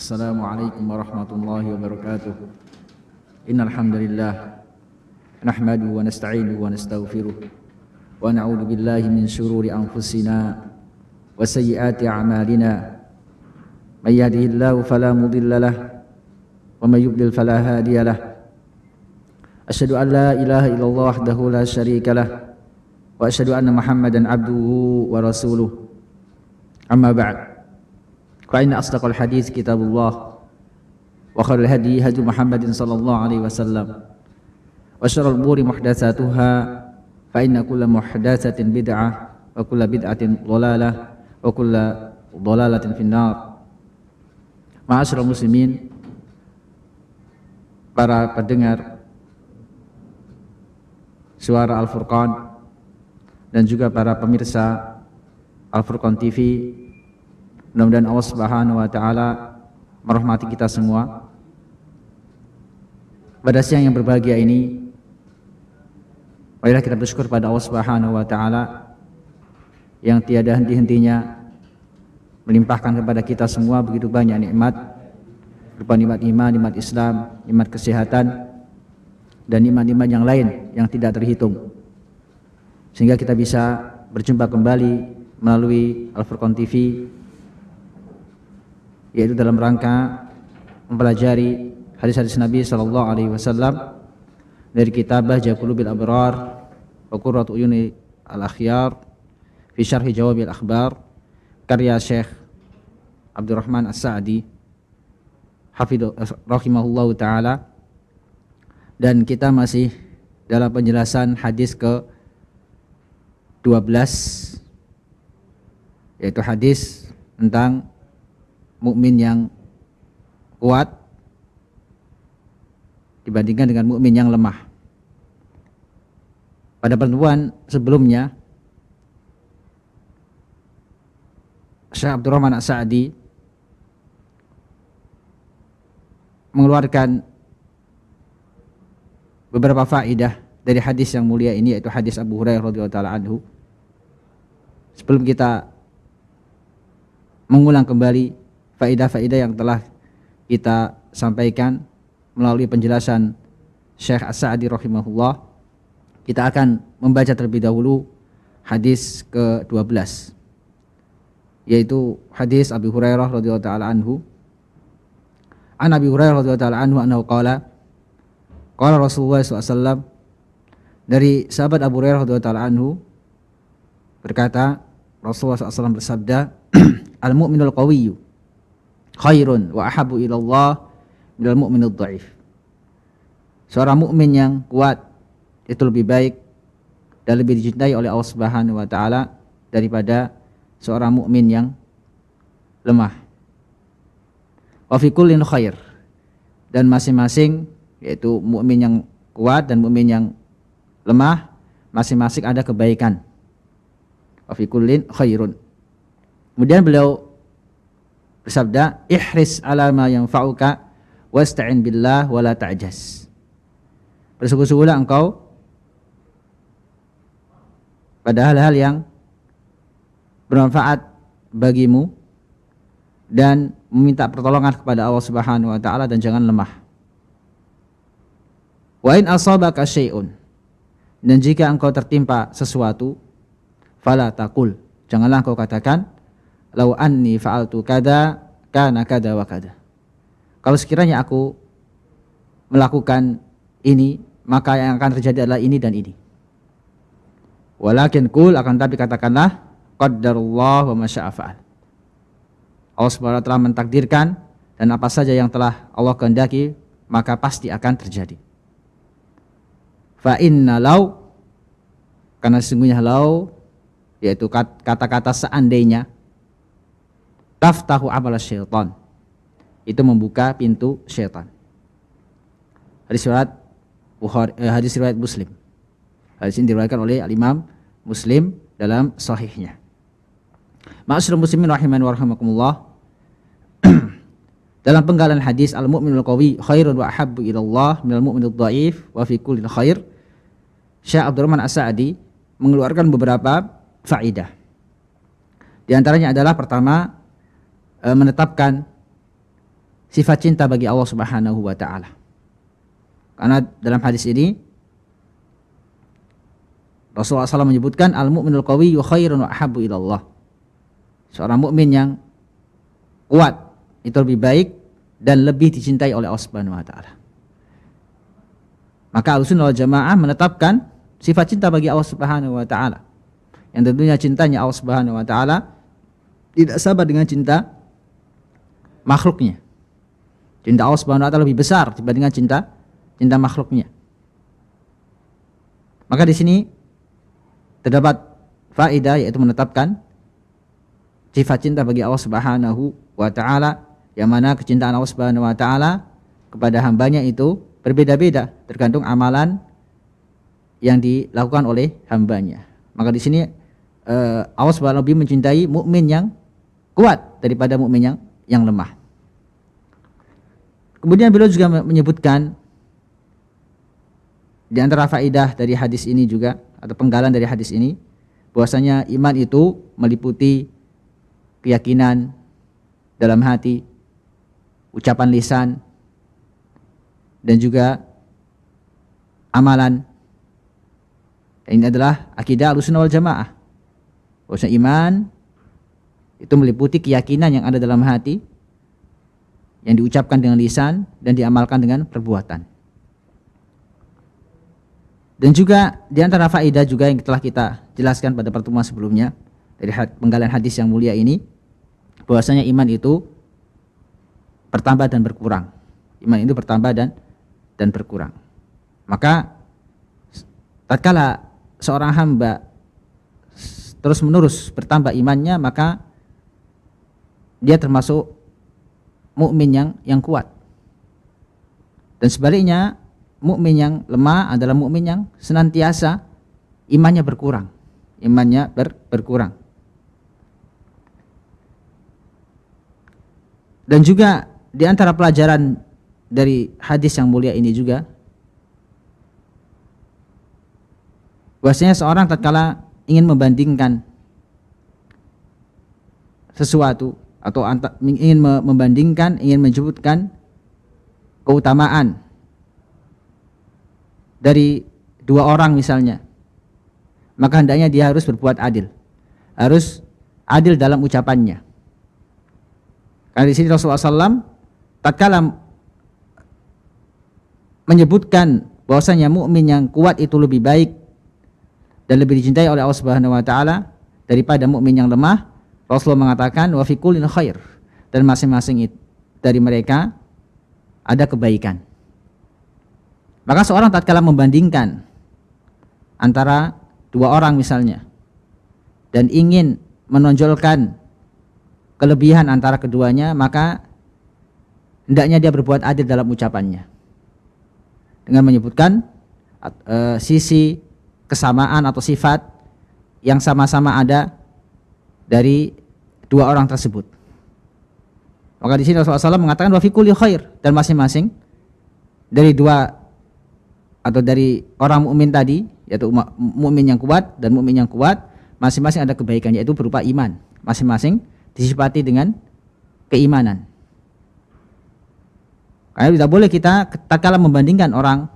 Assalamualaikum warahmatullahi wabarakatuh. Innal hamdalillah nahmaduhu wa nasta'inuhu wa nastaghfiruh wa na'udzu billahi min shururi anfusina wa sayyiati a'malina. May yahdihillahu fala mudilla lahu wa may yudlil fala hadiya lahu. Asyhadu an la ilaha illallah wahdahu la syarika lahu wa asyhadu anna Muhammadan abduhu wa rasuluh. Amma ba'd. Fa inna asdaqal hadits kitabullah wa khairul hadi hadi Muhammadin sallallahu alaihi wasallam wa syarrul umuri muhdatsatuha fa inna kulla muhdatsatin bid'ah wa kulla bid'atin dhalalah wa kulla dhalalatin finnar. Ma'asyiral muslimin, para pendengar suara Al-Furqan dan juga para pemirsa Al-Furqan TV, mudah-mudahan Allah Subhanahu wa taala merahmati kita semua. Pada siang yang berbahagia ini, marilah kita bersyukur pada Allah Subhanahu wa taala yang tiada henti-hentinya melimpahkan kepada kita semua begitu banyak nikmat, berupa nikmat iman, nikmat Islam, nikmat kesehatan, dan nikmat-nikmat yang lain yang tidak terhitung, sehingga kita bisa berjumpa kembali melalui Al-Furqan TV, yaitu dalam rangka mempelajari hadis-hadis Nabi sallallahu alaihi wasallam dari kitab Bahjah Qulubil Abrar wa Qurratu Uyuni Al-Akhyar fi Syarhi Jawabil Akhbar karya Syekh Abdurrahman As-Sa'di hafidhu rahimahullahu taala, dan kita masih dalam penjelasan hadis ke-12, yaitu hadis tentang mukmin yang kuat dibandingkan dengan mukmin yang lemah. Pada pertemuan sebelumnya, Syekh Abdurrahman As-Sa'di mengeluarkan beberapa faedah dari hadis yang mulia ini, yaitu hadis Abu Hurairah radhiyallahu taala anhu. Sebelum kita mengulang kembali faedah-faedah yang telah kita sampaikan melalui penjelasan Syekh As-Sa'di rahimahullah, kita akan membaca terlebih dahulu hadis ke-12, yaitu hadis Abu Hurairah radhiyallahu taala anhu. An Abi Hurairah radhiyallahu taala anhu annahu qala Rasulullah SAW, dari sahabat Abu Hurairah radhiyallahu taala anhu berkata, Rasulullah SAW bersabda, al-mu'minul qawiyyu khairun wa ahabbu ilallah minal mu'minid dhaif. Seorang mukmin yang kuat itu lebih baik dan lebih dicintai oleh Allah Subhanahu wa taala daripada seorang mukmin yang lemah. Wa fi kullin khair, dan masing-masing, yaitu mukmin yang kuat dan mukmin yang lemah, masing-masing ada kebaikan. Wa fi kullin khairun. Kemudian beliau bersabda, ihris ala ma yanfa'uka wasta'in billah wala ta'jaz. Bersungguh-sungguhlah engkau pada hal-hal yang bermanfaat bagimu dan meminta pertolongan kepada Allah Subhanahu wa taala, dan jangan lemah. Wa in asabaka syai'un, dan jika engkau tertimpa sesuatu, fala taqul, janganlah engkau katakan, lau anni fa'altu kada kana kada wa kada. Kalau sekiranya aku melakukan ini, maka yang akan terjadi adalah ini dan ini. Walakin qul, akan tapi katakanlah, qaddarullah wa ma syaa fa'al. Allah Subhanahu wa taala mentakdirkan, dan apa saja yang telah Allah kehendaki maka pasti akan terjadi. Fa inna lau, karena sesungguhnya lau, yaitu kata-kata seandainya, taftahu amal syaitan, itu membuka pintu syaitan. Hadis riwayat Muslim. Hadis ini diriwayatkan oleh Al-Imam Muslim dalam sahihnya. Ma'asyiral muslimin rahimani wa rahimakumullah. Dalam penggalan hadis al-mu'minul qawi khairun wa ahabbu ilallah minal mu'minid dhaif wa fi kulli khair, Syekh Abdurrahman As-Sa'di mengeluarkan beberapa faedah. Di antaranya adalah pertama, menetapkan sifat cinta bagi Allah Subhanahu wa taala. Karena dalam hadis ini Rasulullah SAW menyebutkan al-mu'minul qawiyyu khairun wa ahabbu ilallah. Seorang mukmin yang kuat itu lebih baik dan lebih dicintai oleh Allah Subhanahu wa taala. Maka Ahlussunnah wal Jamaah menetapkan sifat cinta bagi Allah Subhanahu wa taala. Yang tentunya cintanya Allah Subhanahu wa taala tidak sama dengan cinta makhluknya. Cinta Allah Subhanahu wa taala lebih besar dibandingkan cinta makhluknya. Maka di sini terdapat faedah, yaitu menetapkan sifat cinta bagi Allah Subhanahu wa taala, yang mana kecintaan Allah Subhanahu wa taala kepada hambanya itu berbeda-beda tergantung amalan yang dilakukan oleh hambanya. Maka di sini Allah Subhanahu wa taala lebih mencintai mukmin yang kuat daripada mukmin yang lemah. Kemudian beliau juga menyebutkan di antara faedah dari hadis ini juga, atau penggalan dari hadis ini, bahwasanya iman itu meliputi keyakinan dalam hati, ucapan lisan, dan juga amalan. Dan ini adalah akidah Ahlussunnah wal Jamaah. Bahwasanya iman itu meliputi keyakinan yang ada dalam hati, yang diucapkan dengan lisan dan diamalkan dengan perbuatan. Dan juga di antara faedah juga yang telah kita jelaskan pada pertemuan sebelumnya dari penggalan hadis yang mulia ini, bahwasanya iman itu bertambah dan berkurang. Iman itu bertambah dan berkurang. Maka tatkala seorang hamba terus menerus bertambah imannya, maka dia termasuk mukmin yang kuat. Dan sebaliknya, mukmin yang lemah adalah mukmin yang senantiasa imannya berkurang. Imannya berkurang. Dan juga di antara pelajaran dari hadis yang mulia ini juga, bahwasanya seorang tatkala ingin membandingkan sesuatu atau ingin membandingkan, ingin menyebutkan keutamaan dari dua orang misalnya, maka hendaknya dia harus berbuat adil, harus adil dalam ucapannya. Karena di sini Rasulullah SAW tatkala menyebutkan bahwasanya mukmin yang kuat itu lebih baik dan lebih dicintai oleh Allah Subhanahu wa taala daripada mukmin yang lemah, Rasulullah mengatakan wa fi kullin khair, dan masing-masing dari mereka ada kebaikan. Maka seorang tatkala membandingkan antara dua orang misalnya dan ingin menonjolkan kelebihan antara keduanya, maka hendaknya dia berbuat adil dalam ucapannya dengan menyebutkan sisi kesamaan atau sifat yang sama-sama ada dari dua orang tersebut. Maka di sini Rasulullah SAW mengatakan wa fi kulli khair, dan masing-masing dari dua atau dari orang mukmin tadi, yaitu mukmin yang kuat dan mukmin yang kuat, masing-masing ada kebaikan, yaitu berupa iman. Masing-masing disifati dengan keimanan. Karena tidak boleh kita tatkala membandingkan orang,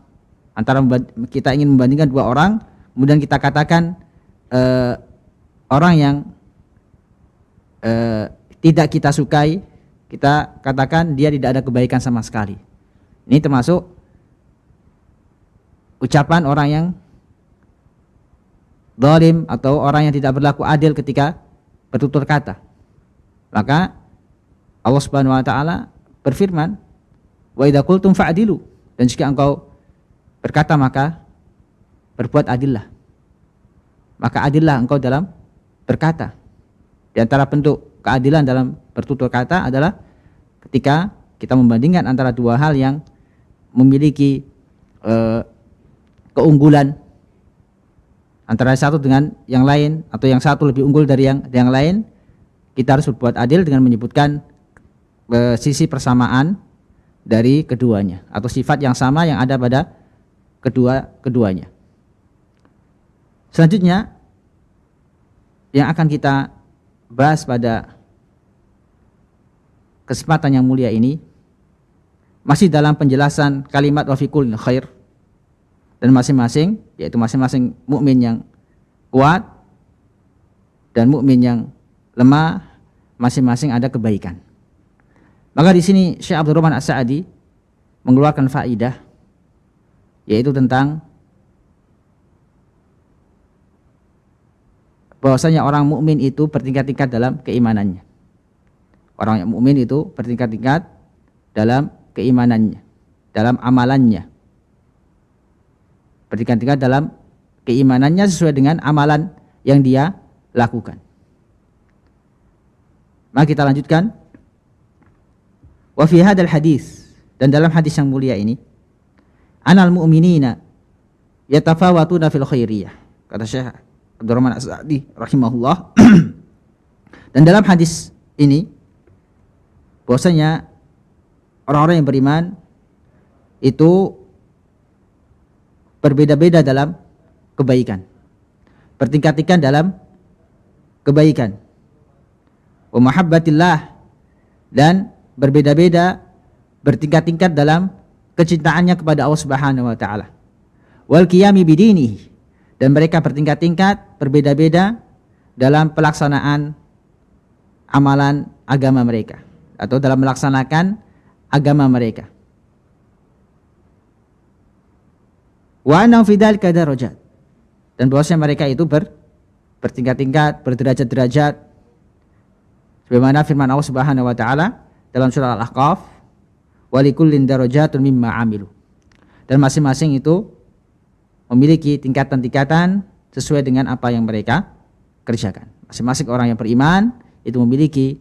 antara kita ingin membandingkan dua orang, kemudian kita katakan orang yang tidak kita sukai, kita katakan dia tidak ada kebaikan sama sekali. Ini termasuk ucapan orang yang zalim atau orang yang tidak berlaku adil ketika bertutur kata. Maka Allah Subhanahu wa taala berfirman, wa idza qultum fa'dilu, dan jika engkau berkata maka berbuat adillah. Maka adillah engkau dalam berkata. Di antara bentuk keadilan dalam bertutur kata adalah ketika kita membandingkan antara dua hal yang memiliki keunggulan antara satu dengan yang lain, atau yang satu lebih unggul dari yang lain, kita harus berbuat adil dengan menyebutkan sisi persamaan dari keduanya atau sifat yang sama yang ada pada keduanya. Selanjutnya yang akan kita bahas pada kesempatan yang mulia ini masih dalam penjelasan kalimat wa fi kullin khair, dan masing-masing, yaitu masing-masing mukmin yang kuat dan mukmin yang lemah, masing-masing ada kebaikan. Maka di sini Syekh Abdul Rahman As-Sa'di mengeluarkan faidah, yaitu tentang bahwasanya orang mukmin itu bertingkat-tingkat dalam keimanannya. Orang yang mukmin itu bertingkat-tingkat dalam keimanannya, dalam amalannya. Bertingkat-tingkat dalam keimanannya sesuai dengan amalan yang dia lakukan. Mari kita lanjutkan. Wa fi hadzal hadis, dan dalam hadis yang mulia ini, anal mu'minina yatafawatuna fil khairiyah. Kata Syekh Abdul Rahman As-Sa'di rahimahullah. Dan dalam hadis ini bahwasanya orang-orang yang beriman itu berbeda-beda dalam kebaikan, bertingkat-tingkat dalam kebaikan. Wa mahabbatillah, dan berbeda-beda bertingkat-tingkat dalam kecintaannya kepada Allah Subhanahu wa taala. Wal qiyami bidinihi, dan mereka bertingkat-tingkat berbeda-beda dalam pelaksanaan amalan agama mereka atau dalam melaksanakan agama mereka. Wa anna fi dzalika darajat, dan bahwasanya mereka itu bertingkat-tingkat, berderajat-derajat, sebagaimana firman Allah Subhanahu wa taala dalam surah Al-Ahqaf, wa likullin darajatun mimma amilu, dan masing-masing itu memiliki tingkatan-tingkatan sesuai dengan apa yang mereka kerjakan. Masing-masing orang yang beriman itu memiliki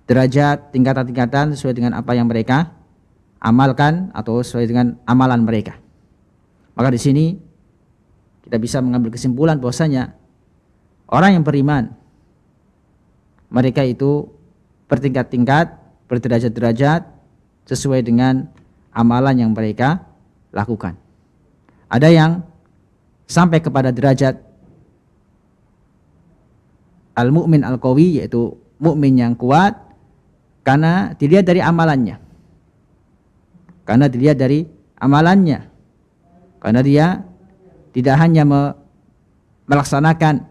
derajat, tingkatan-tingkatan sesuai dengan apa yang mereka amalkan atau sesuai dengan amalan mereka. Maka di sini kita bisa mengambil kesimpulan bahwasanya orang yang beriman mereka itu bertingkat-tingkat, berderajat-derajat sesuai dengan amalan yang mereka lakukan. Ada yang sampai kepada derajat al-mu'min al-qawi, yaitu mukmin yang kuat karena dilihat dari amalannya. Karena dilihat dari amalannya. Karena dia tidak hanya melaksanakan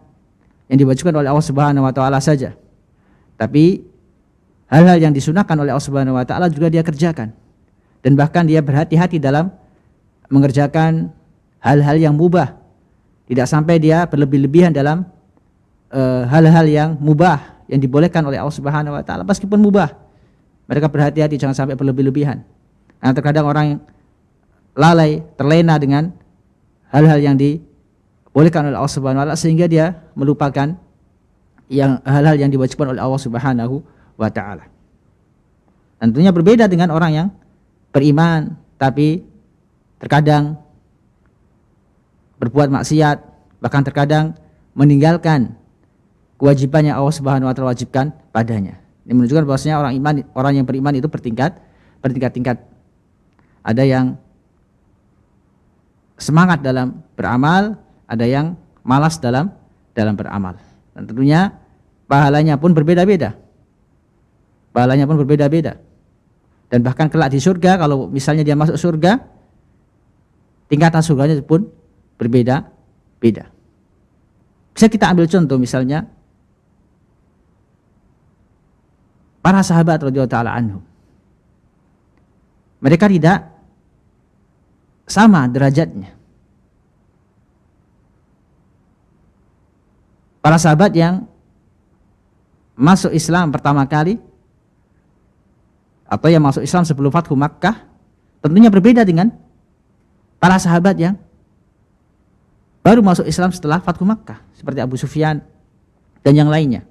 yang diwajibkan oleh Allah Subhanahu wa taala saja, tapi hal-hal yang disunahkan oleh Allah Subhanahu wa taala juga dia kerjakan. Dan bahkan dia berhati-hati dalam mengerjakan hal-hal yang mubah. Tidak sampai dia berlebih-lebihan dalam hal-hal yang mubah yang dibolehkan oleh Allah Subhanahu wa taala meskipun mubah. Mereka berhati-hati jangan sampai berlebih-lebihan. Karena terkadang orang yang lalai, terlena dengan hal-hal yang dibolehkan oleh Allah Subhanahu wa taala sehingga dia melupakan yang hal-hal yang diwajibkan oleh Allah Subhanahu wa ta'ala. Tentunya berbeda dengan orang yang beriman tapi terkadang berbuat maksiat, bahkan terkadang meninggalkan kewajiban yang Allah Subhanahu wa taala wajibkan padanya. Ini menunjukkan bahwasanya orang yang beriman itu bertingkat-tingkat. Ada yang semangat dalam beramal, ada yang malas dalam beramal. Dan tentunya pahalanya pun berbeda-beda. Dan bahkan kelak di surga, kalau misalnya dia masuk surga, tingkatan surganya pun berbeda-beda. Bisa kita ambil contoh misalnya para sahabat radhiyallahu ta'ala anhum. Mereka tidak sama derajatnya. Para sahabat yang masuk Islam pertama kali atau yang masuk Islam sebelum Fathu Makkah tentunya berbeda dengan para sahabat yang baru masuk Islam setelah Fathu Makkah seperti Abu Sufyan dan yang lainnya.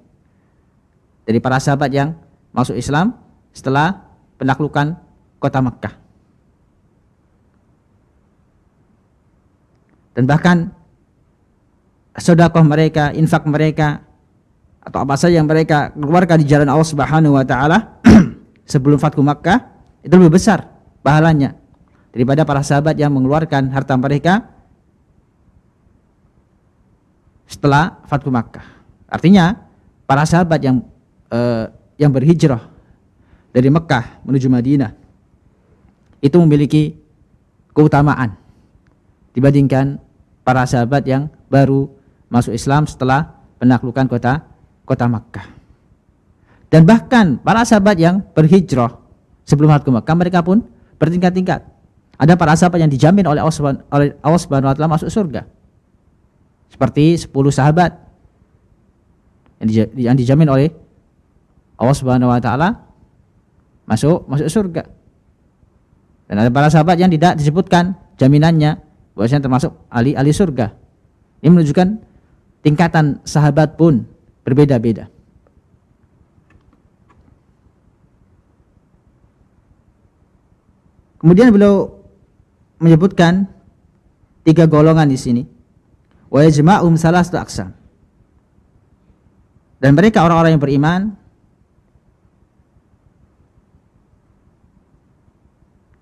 Dari para sahabat yang masuk Islam setelah penaklukan kota Makkah. Dan bahkan sedekah mereka, infak mereka atau apa saja yang mereka keluarkan di jalan Allah Subhanahu wa taala sebelum Fathu Makkah itu lebih besar pahalanya daripada para sahabat yang mengeluarkan harta mereka setelah Fathu Makkah. Artinya para sahabat yang berhijrah dari Mekah menuju Madinah itu memiliki keutamaan dibandingkan para sahabat yang baru masuk Islam setelah penaklukan kota Makkah. Dan bahkan para sahabat yang berhijrah sebelum ke Makkah, mereka pun bertingkat-tingkat. Ada para sahabat yang dijamin oleh Allah Subhanahu wa taala masuk surga. Seperti 10 sahabat yang dijamin oleh Allah Subhanahu wa taala masuk surga. Dan ada para sahabat yang tidak disebutkan jaminannya bahwasanya termasuk ahli surga. Ini menunjukkan tingkatan sahabat pun berbeda-beda. Kemudian beliau menyebutkan 3 golongan di sini. Wa yajma'um salasatu aqsam. Dan mereka orang-orang yang beriman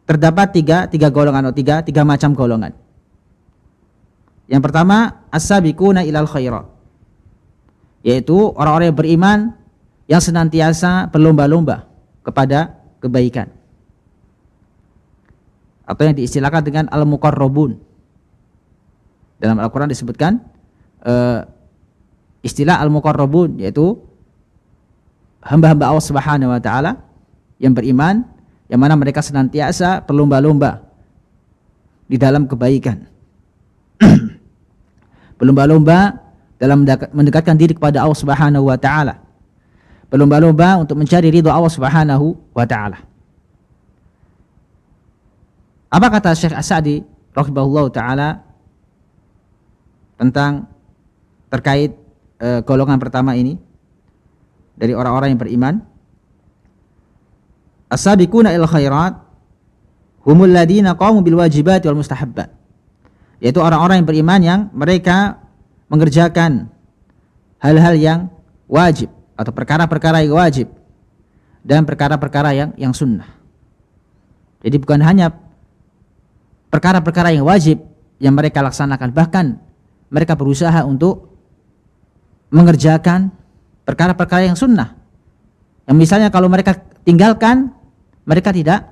terdapat tiga golongan atau tiga macam golongan. Yang pertama, as-sabiquna ilal khairat, yaitu orang-orang yang beriman yang senantiasa berlomba-lomba kepada kebaikan, atau yang diistilahkan dengan al-muqarrabun. Dalam Al-Quran disebutkan istilah al-muqarrabun, yaitu hamba-hamba Allah Subhanahu wa taala yang beriman, yang mana mereka senantiasa berlomba-lomba di dalam kebaikan. Berlomba-lomba dalam mendekatkan diri kepada Allah Subhanahu wa taala. Berlomba-lomba untuk mencari ridha Allah Subhanahu wa taala. Apa kata Syekh As-Sa'di rahimahullahu taala tentang terkait golongan pertama ini dari orang-orang yang beriman? As-sabiquna ilal khairat humul ladina qamu bil wajibati wal mustahabbat, yaitu orang-orang yang beriman yang mereka mengerjakan hal-hal yang wajib atau perkara-perkara yang wajib dan perkara-perkara yang sunnah. Jadi bukan hanya perkara-perkara yang wajib yang mereka laksanakan, bahkan mereka berusaha untuk mengerjakan perkara-perkara yang sunnah, yang misalnya kalau mereka tinggalkan, mereka tidak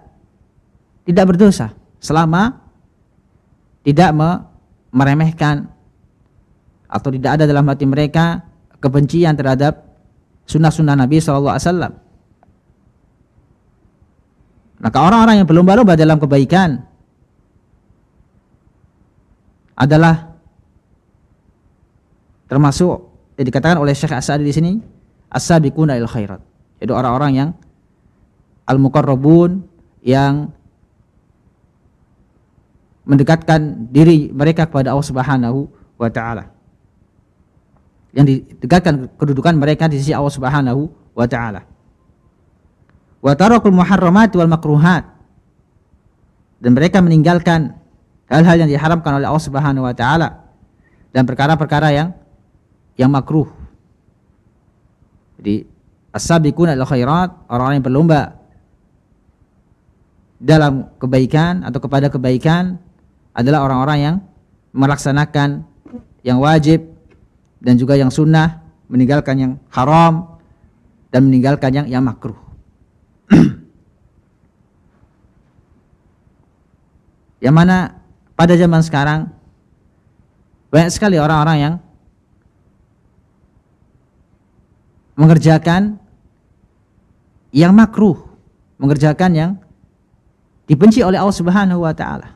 berdosa selama tidak meremehkan atau tidak ada dalam hati mereka kebencian terhadap sunnah-sunnah Nabi SAW. Maka orang-orang yang berlomba-lomba dalam kebaikan adalah termasuk yang dikatakan oleh Syekh As-Sa'di di sini as-sabiquna ilal khairat, yaitu orang-orang yang al-muqarrabun, yang mendekatkan diri mereka kepada Allah Subhanahu wa taala, yang didekatkan kedudukan mereka di sisi Allah Subhanahu wa taala. Wa tarakul muharramat wal makruhat, dan mereka meninggalkan hal-hal yang diharamkan oleh Allah Subhanahu wa taala dan perkara-perkara yang makruh. Jadi as-sabiquna ilal khairat, orang-orang yang berlomba dalam kebaikan atau kepada kebaikan adalah orang-orang yang melaksanakan yang wajib dan juga yang sunnah, meninggalkan yang haram dan meninggalkan yang makruh. Yang mana pada zaman sekarang banyak sekali orang-orang yang mengerjakan yang makruh, mengerjakan yang dibenci oleh Allah Subhanahu wa taala.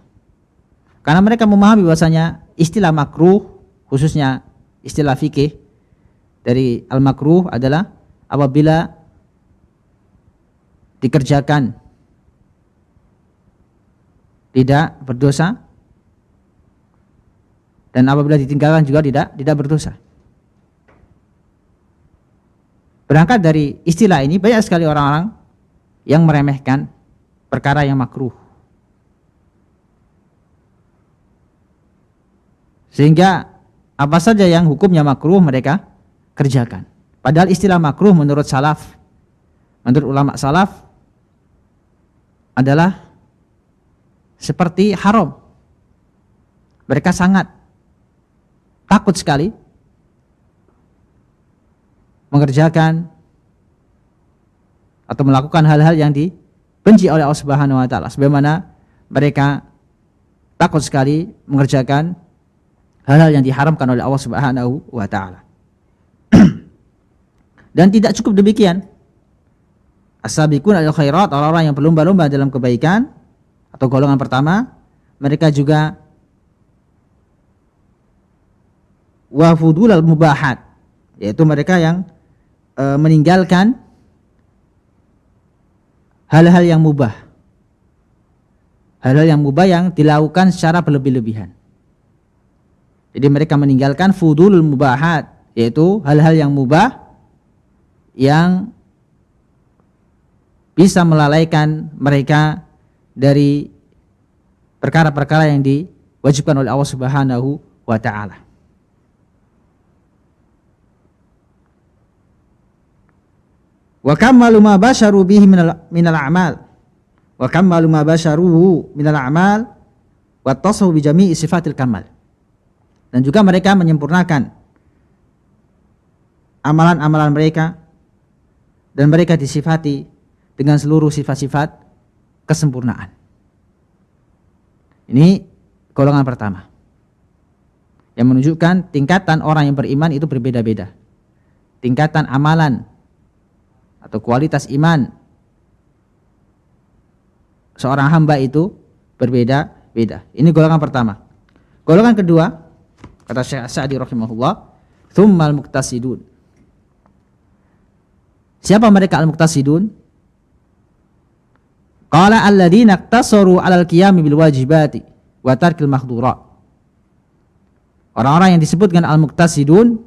Karena mereka memahami bahwasanya istilah makruh, khususnya istilah fikih dari al-makruh adalah apabila dikerjakan tidak berdosa dan apabila ditinggalkan juga tidak berdosa. Berangkat dari istilah ini banyak sekali orang-orang yang meremehkan perkara yang makruh, sehingga apa saja yang hukumnya makruh mereka kerjakan. Padahal istilah makruh menurut salaf, menurut ulama salaf adalah seperti haram. Mereka sangat takut sekali mengerjakan atau melakukan hal-hal yang dibenci oleh Allah Subhanahu wa taala, sebagaimana mereka takut sekali mengerjakan hal-hal yang diharamkan oleh Allah Subhanahu wa taala. Dan tidak cukup demikian. As-sabiqun al khairat, orang-orang yang berlomba-lomba dalam kebaikan atau golongan pertama, mereka juga wafudul al mubahat, yaitu mereka yang meninggalkan hal-hal yang mubah. Hal-hal yang mubah yang dilakukan secara berlebih-lebihan. Jadi mereka meninggalkan fudulul mubahat, yaitu hal-hal yang mubah yang bisa melalaikan mereka dari perkara-perkara yang diwajibkan oleh Allah Subhanahu wa taala. Wa kammalu ma basharu bihi minal a'mal. Wa kammalu ma basharuhu minal a'mal wa tasawu bi jami'i sifatil kamal. Dan juga mereka menyempurnakan amalan-amalan mereka, dan mereka disifati dengan seluruh sifat-sifat kesempurnaan. Ini golongan pertama, yang menunjukkan tingkatan orang yang beriman itu berbeda-beda. Tingkatan amalan atau kualitas iman seorang hamba itu berbeda-beda. Ini golongan pertama. Golongan kedua, kata Syekh As-Sa'di rahimahullah, tsummal muqtasidun. Siapa mereka al-muqtasidun? Qala alladzina iqtasaru 'alal qiyami bil wajibati wa tarkil mahdhurat. Orang-orang yang disebut dengan al-muqtasidun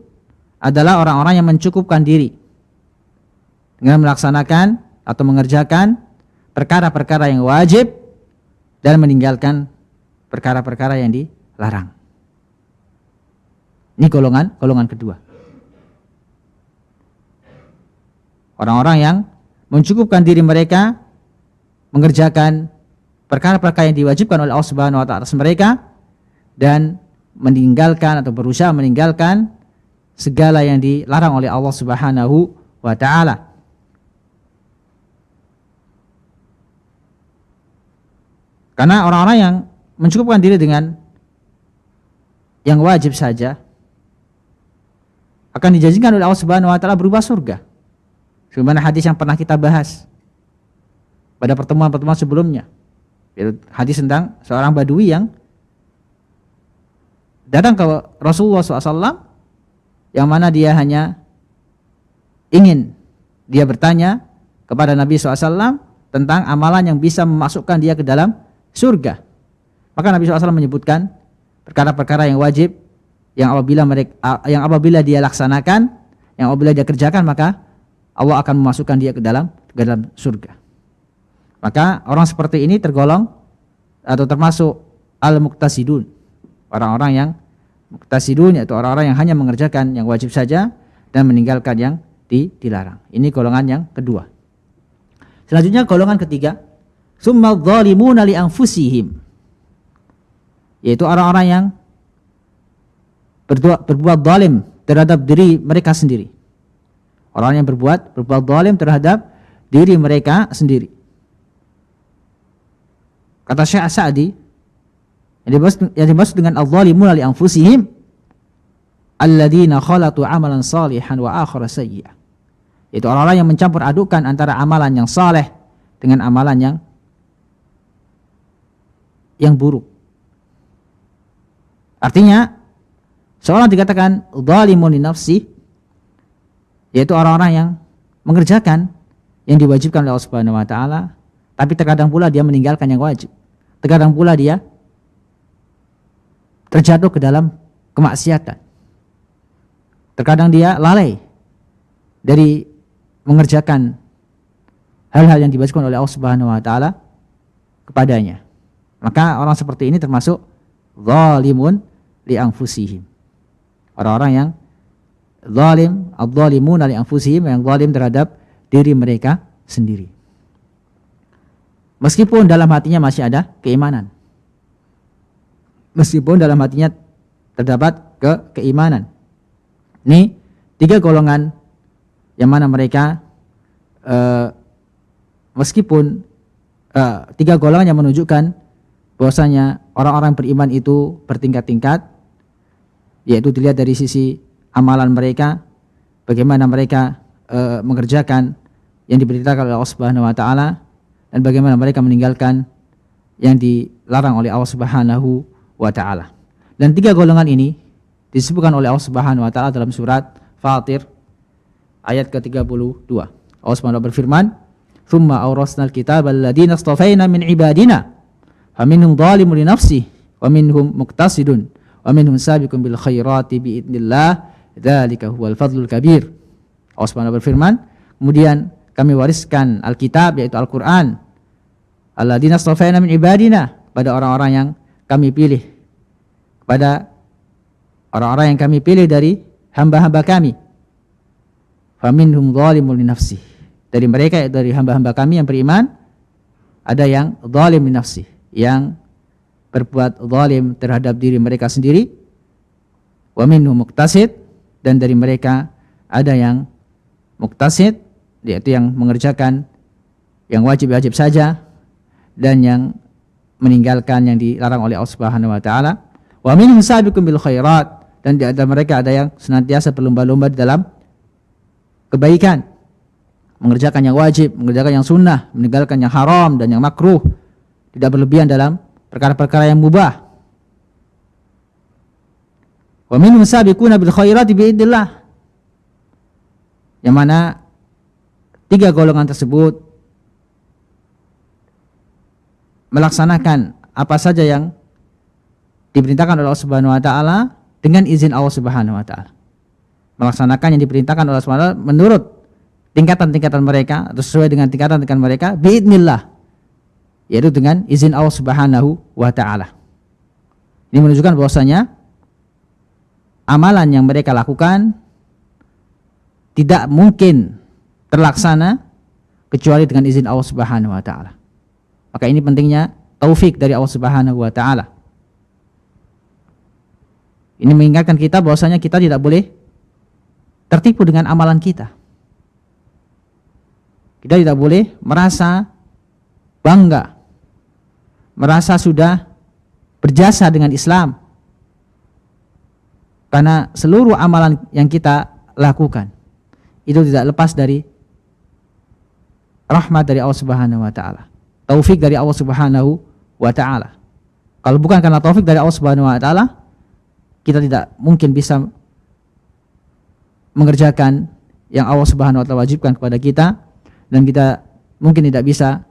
adalah orang-orang yang mencukupkan diri dengan melaksanakan atau mengerjakan perkara-perkara yang wajib dan meninggalkan perkara-perkara yang dilarang. Ini golongan kedua. Orang-orang yang mencukupkan diri mereka mengerjakan perkara-perkara yang diwajibkan oleh Allah Subhanahu wa taala atas mereka dan meninggalkan atau berusaha meninggalkan segala yang dilarang oleh Allah Subhanahu wa taala. Karena orang-orang yang mencukupkan diri dengan yang wajib saja akan dijanjikan oleh Allah Subhanahu wa taala berupa surga. Sebagaimana hadis yang pernah kita bahas pada pertemuan-pertemuan sebelumnya, yaitu hadis tentang seorang badui yang datang ke Rasulullah SAW, yang mana dia hanya ingin, dia bertanya kepada Nabi SAW tentang amalan yang bisa memasukkan dia ke dalam surga. Maka Nabi SAW menyebutkan perkara-perkara yang wajib yang apabila dia laksanakan, yang apabila dia kerjakan, maka Allah akan memasukkan dia ke dalam surga. Maka orang seperti ini tergolong atau termasuk al-muqtasidun. Orang-orang yang muqtasidun, yaitu orang-orang yang hanya mengerjakan yang wajib saja dan meninggalkan yang dilarang. Ini golongan yang kedua. Selanjutnya golongan ketiga, summa dzalimuna li anfusihim, yaitu orang-orang yang berbuat zalim terhadap diri mereka sendiri. Orang yang berbuat zalim terhadap diri mereka sendiri. Kata Syekh As-Sa'di, yang dimaksud dengan adz-dzalimuna li anfusihim alladzina khalatu amalan salihan wa akhara sayyi'ah. Itu orang-orang yang mencampur adukkan antara amalan yang saleh dengan amalan yang buruk. Artinya, seorang dikatakan dzalimun li nafsi, yaitu orang-orang yang mengerjakan yang diwajibkan oleh Allah Subhanahu wa taala, tapi terkadang pula dia meninggalkan yang wajib. Terkadang pula dia terjatuh ke dalam kemaksiatan. Terkadang dia lalai dari mengerjakan hal-hal yang diwajibkan oleh Allah Subhanahu wa taala kepadanya. Maka orang seperti ini termasuk zalimun li anfusihim. Orang-orang yang zalim, adz-dzalimuna li anfusihim, yang zalim terhadap diri mereka sendiri. Meskipun dalam hatinya masih ada keimanan. Meskipun dalam hatinya terdapat keimanan. Ini tiga golongan yang mana mereka meskipun tiga golongan yang menunjukkan bahwasanya orang-orang beriman itu bertingkat-tingkat, yaitu dilihat dari sisi amalan mereka, bagaimana mereka mengerjakan yang diberitakan oleh Allah Subhanahu wa taala, dan bagaimana mereka meninggalkan yang dilarang oleh Allah Subhanahu wa taala. Dan 3 golongan ini disebutkan oleh Allah Subhanahu wa taala dalam surat Fatir ayat ke-32. Allah Subhanahu wa taala berfirman, "Tsumma awrasnal kitaba alladziina istafaina min ibadina, faminhum dzalimun li nafsihi wa minhum muqtasidun wa minhum sabiqun bil khairati bi idznillah, dzalika huwal fadlul kabir." Allah Subhanahu wa taala berfirman, kemudian kami wariskan Alkitab, yaitu Al-Qur'an, alladziina istafaina min ibadina, pada orang-orang yang kami pilih, kepada orang-orang yang kami pilih dari hamba-hamba kami. Faminhum dzalimun li nafsihi, dari mereka, dari hamba-hamba kami yang beriman, ada yang zalim li nafsihi, yang berbuat zalim terhadap diri mereka sendiri. Wa minhum muqtasid, dan dari mereka ada yang muqtasid, yaitu yang mengerjakan yang wajib-wajib saja dan yang meninggalkan yang dilarang oleh Allah Subhanahu wa taala. Wa minhum sabiqun bil khairat, dan di antara mereka ada yang senantiasa berlomba-lomba di dalam kebaikan, mengerjakan yang wajib, mengerjakan yang sunnah, meninggalkan yang haram dan yang makruh, tidak berlebihan dalam perkara-perkara yang mubah. Wa minhum sabiquna bil khairati bi idznillah, yang mana 3 golongan tersebut melaksanakan apa saja yang diperintahkan oleh Allah Subhanahu wa taala dengan izin Allah Subhanahu wa taala. Melaksanakan yang diperintahkan oleh Allah Subhanahu wa taala menurut tingkatan-tingkatan mereka, atau sesuai dengan tingkatan-tingkatan mereka, biidznillah, yaitu dengan izin Allah Subhanahu wa taala. Ini menunjukkan bahwasanya amalan yang mereka lakukan tidak mungkin terlaksana kecuali dengan izin Allah Subhanahu wa taala. Maka ini pentingnya taufik dari Allah Subhanahu wa taala. Ini mengingatkan kita bahwasanya kita tidak boleh tertipu dengan amalan kita. Kita tidak boleh merasa bangga, merasa sudah berjasa dengan Islam, karena seluruh amalan yang kita lakukan itu tidak lepas dari rahmat dari Allah Subhanahu wa taala, taufik dari Allah Subhanahu wa taala. Kalau bukan karena taufik dari Allah Subhanahu wa taala, kita tidak mungkin bisa mengerjakan yang Allah Subhanahu wa taala wajibkan kepada kita, dan kita mungkin tidak bisa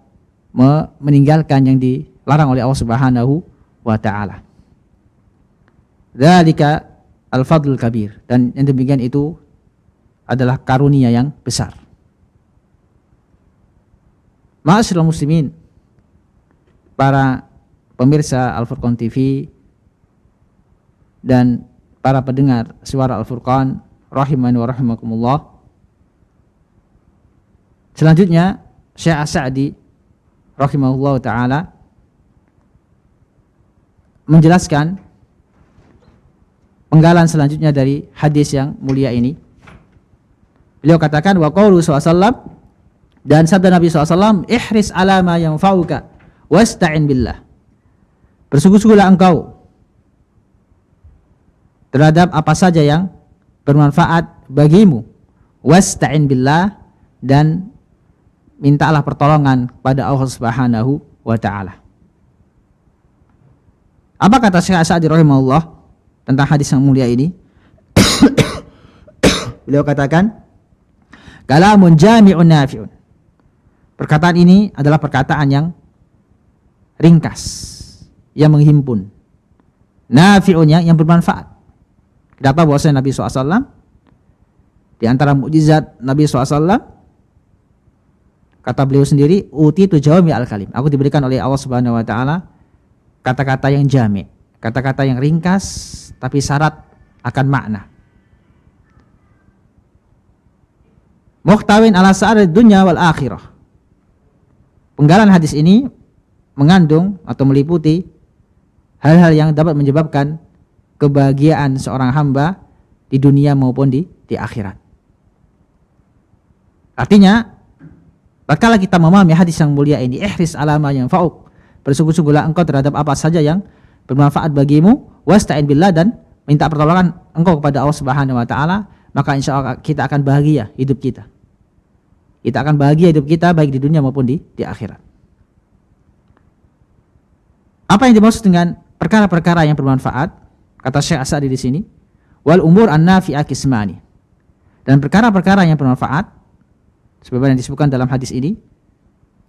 meninggalkan yang dilarang oleh Allah Subhanahu wa taala. Dzalika al-fadlul kabir, dan yang demikian itu adalah karunia yang besar. Ma'asyiral muslimin, para pemirsa Al-Furqan TV dan para pendengar suara Al-Furqan rahimani wa rahimakumullah. Selanjutnya Syekh As-Sa'di rahimahullah taala menjelaskan penggalan selanjutnya dari hadis yang mulia ini. Beliau katakan, wa qaulu sallallahu, dan sabda Nabi SAW, ihris ala ma yanfa'uka wasta'in billah, bersungguh-sungguhlah engkau terhadap apa saja yang bermanfaat bagimu, wasta'in billah, dan mintalah pertolongan kepada Allah Subhanahu wa taala. Apa kata Syekh As-Sa'di rahimahullah tentang hadis yang mulia ini? Beliau katakan, kalamun jami'un nafi'un. Perkataan ini adalah perkataan yang ringkas, yang menghimpun. Nafi'un, yang bermanfaat. Kenapa? Bahwasanya Nabi SAW, di antara mukjizat Nabi SAW, kata beliau sendiri, utitu jawami al-kalim, aku diberikan oleh Allah Subhanahu wa taala kata-kata yang jami', kata-kata yang ringkas tapi syarat akan makna. Muhtawin ala sa'arid dunya wal akhirah. Penggalan hadis ini mengandung atau meliputi hal-hal yang dapat menyebabkan kebahagiaan seorang hamba di dunia maupun di akhirat. Artinya, tatkala kita memahami hadis yang mulia ini, ihris ala ma yanfa'uk, bersungguh-sungguhlah engkau terhadap apa saja yang bermanfaat bagimu, wasta'in billah, dan minta pertolongan engkau kepada Allah Subhanahu wa taala, maka insya Allah kita akan bahagia hidup kita. Kita akan bahagia hidup kita baik di dunia maupun di akhirat. Apa yang dimaksud dengan perkara-perkara yang bermanfaat? Kata Syekh As-Sa'di di sini, wal umur an-nafi'ah qismani. Dan perkara-perkara yang bermanfaat sebagaimana yang disebutkan dalam hadis ini,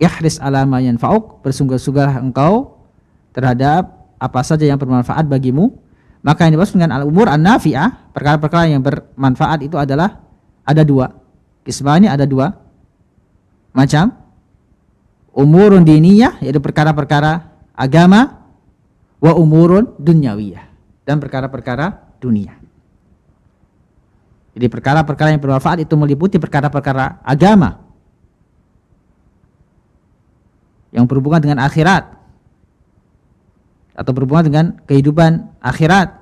ihris ala ma yanfa'uk, bersungguh-sungguhlah engkau terhadap apa saja yang bermanfaat bagimu. Maka yang dimaksud dengan al-umur an-nafi'ah, perkara-perkara yang bermanfaat itu adalah ada dua. Qismani, ada dua macam. Umurun diniyah, yaitu perkara-perkara agama, wa umurun dunyawiyah, dan perkara-perkara dunia. Jadi perkara-perkara yang bermanfaat itu meliputi perkara-perkara agama yang berhubungan dengan akhirat atau berhubungan dengan kehidupan akhirat,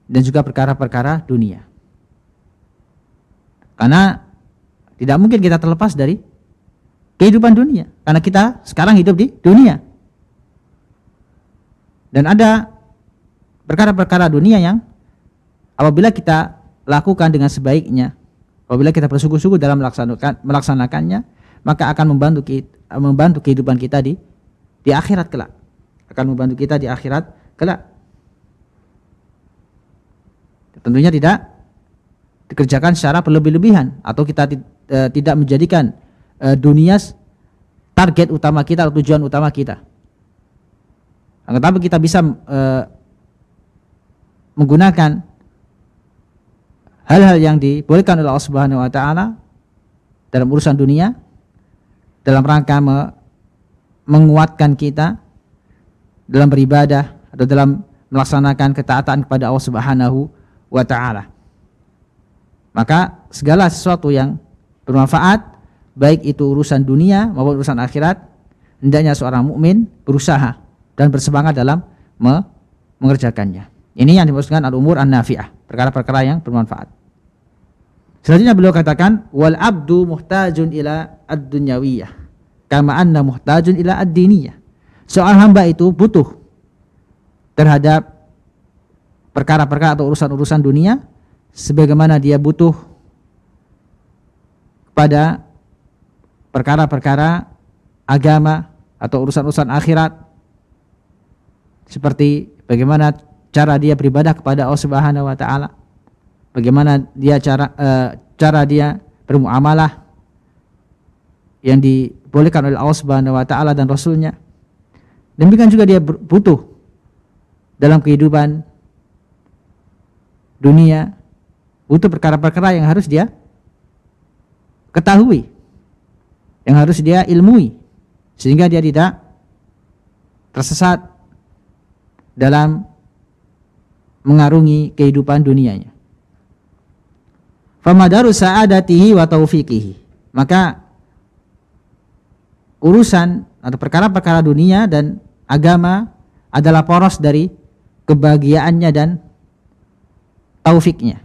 dan juga perkara-perkara dunia. Karena tidak mungkin kita terlepas dari kehidupan dunia, karena kita sekarang hidup di dunia. Dan ada perkara-perkara dunia yang apabila kita lakukan dengan sebaiknya, apabila kita bersungguh-sungguh dalam melaksanakannya, maka akan membantu kehidupan kita di akhirat kelak. Akan membantu kita di akhirat kelak. Tentunya tidak dikerjakan secara berlebih-lebihan, atau kita tidak menjadikan dunia target utama kita atau tujuan utama kita. Tetapi kita bisa menggunakan hal-hal yang dibolehkan oleh Allah Subhanahu wa taala dalam urusan dunia dalam rangka menguatkan kita dalam beribadah atau dalam melaksanakan ketaatan kepada Allah Subhanahu wa taala. Maka segala sesuatu yang bermanfaat, baik itu urusan dunia maupun urusan akhirat, hendaknya seorang mukmin berusaha dan bersemangat dalam mengerjakannya. Ini yang dimaksudkan al-umur an-nafi'ah, perkara-perkara yang bermanfaat. Selanjutnya beliau katakan, wal abdu muhtajun ila ad-dunyawiyah kama anna muhtajun ila ad-diniyah. Seorang hamba itu butuh terhadap perkara-perkara atau urusan-urusan dunia sebagaimana dia butuh kepada perkara-perkara agama atau urusan-urusan akhirat, seperti bagaimana cara dia beribadah kepada Allah Subhanahu wa taala, bagaimana dia cara dia bermuamalah yang dibolehkan oleh Allah Subhanahu wa taala dan Rasulnya. Demikian juga dia butuh dalam kehidupan dunia, butuh perkara-perkara yang harus dia ketahui, yang harus dia ilmui, sehingga dia tidak tersesat dalam mengarungi kehidupan dunianya. Famadaru sa'adatihi wa taufiqihi. Maka urusan atau perkara-perkara dunia dan agama adalah poros dari kebahagiaannya dan taufiknya.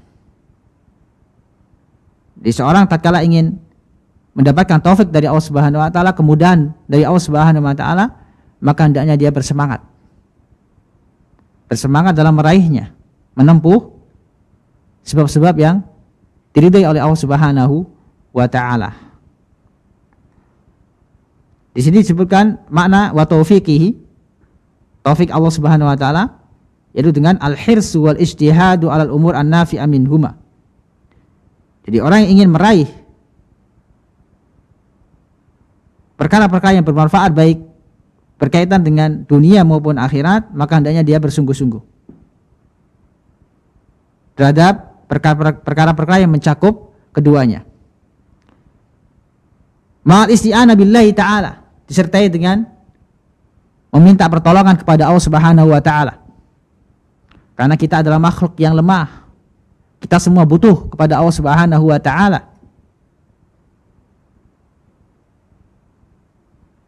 Jadi seorang tatkala ingin mendapatkan taufik dari Allah Subhanahu wa taala, kemudahan dari Allah Subhanahu wa taala, maka hendaknya dia bersemangat dalam meraihnya, menempuh sebab-sebab yang diridhai oleh Allah Subhanahu wa taala. Di sini disebutkan makna wa taufiqihi, taufik Allah Subhanahu wa taala, yaitu dengan al-hirsu wal ijtihadu 'alal umur an-nafi'a minhuma. Jadi orang yang ingin meraih perkara-perkara yang bermanfaat baik berkaitan dengan dunia maupun akhirat, maka hendaknya dia bersungguh-sungguh terhadap perkara-perkara yang mencakup keduanya. Ma'al isti'anah billahi ta'ala, disertai dengan meminta pertolongan kepada Allah Subhanahu wa taala. Karena kita adalah makhluk yang lemah. Kita semua butuh kepada Allah Subhanahu wa taala.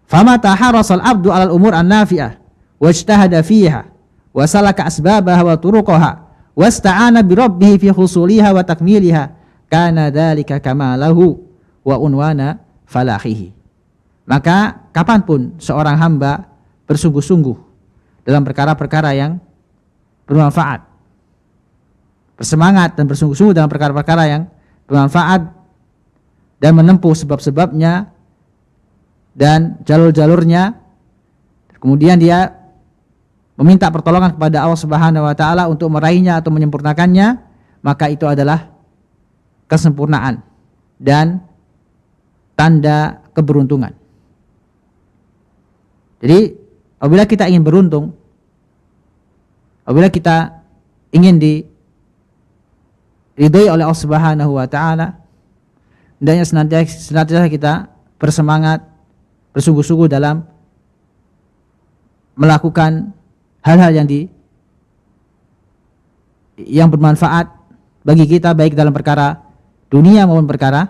Fama taharasal abdu 'alal umur an-nafi'ah wajtahada fiha wa salaka asbabaha wa turuqaha wasta'ana bi rabbih fi husuliha wa takmiliha kana dzalika kamalahu wa unwana falahihi. Maka kapanpun seorang hamba bersungguh-sungguh dalam perkara-perkara yang bermanfaat, bersemangat dan bersungguh-sungguh dalam perkara-perkara yang bermanfaat dan menempuh sebab-sebabnya dan jalur-jalurnya, kemudian dia meminta pertolongan kepada Allah Subhanahu wa taala untuk meraihnya atau menyempurnakannya, maka itu adalah kesempurnaan dan tanda keberuntungan. Jadi apabila kita ingin beruntung, apabila kita ingin diridhoi oleh Allah Subhanahu wa taala, hendaknya senantiasa kita bersemangat, bersungguh-sungguh dalam melakukan hal-hal yang bermanfaat bagi kita, baik dalam perkara dunia maupun perkara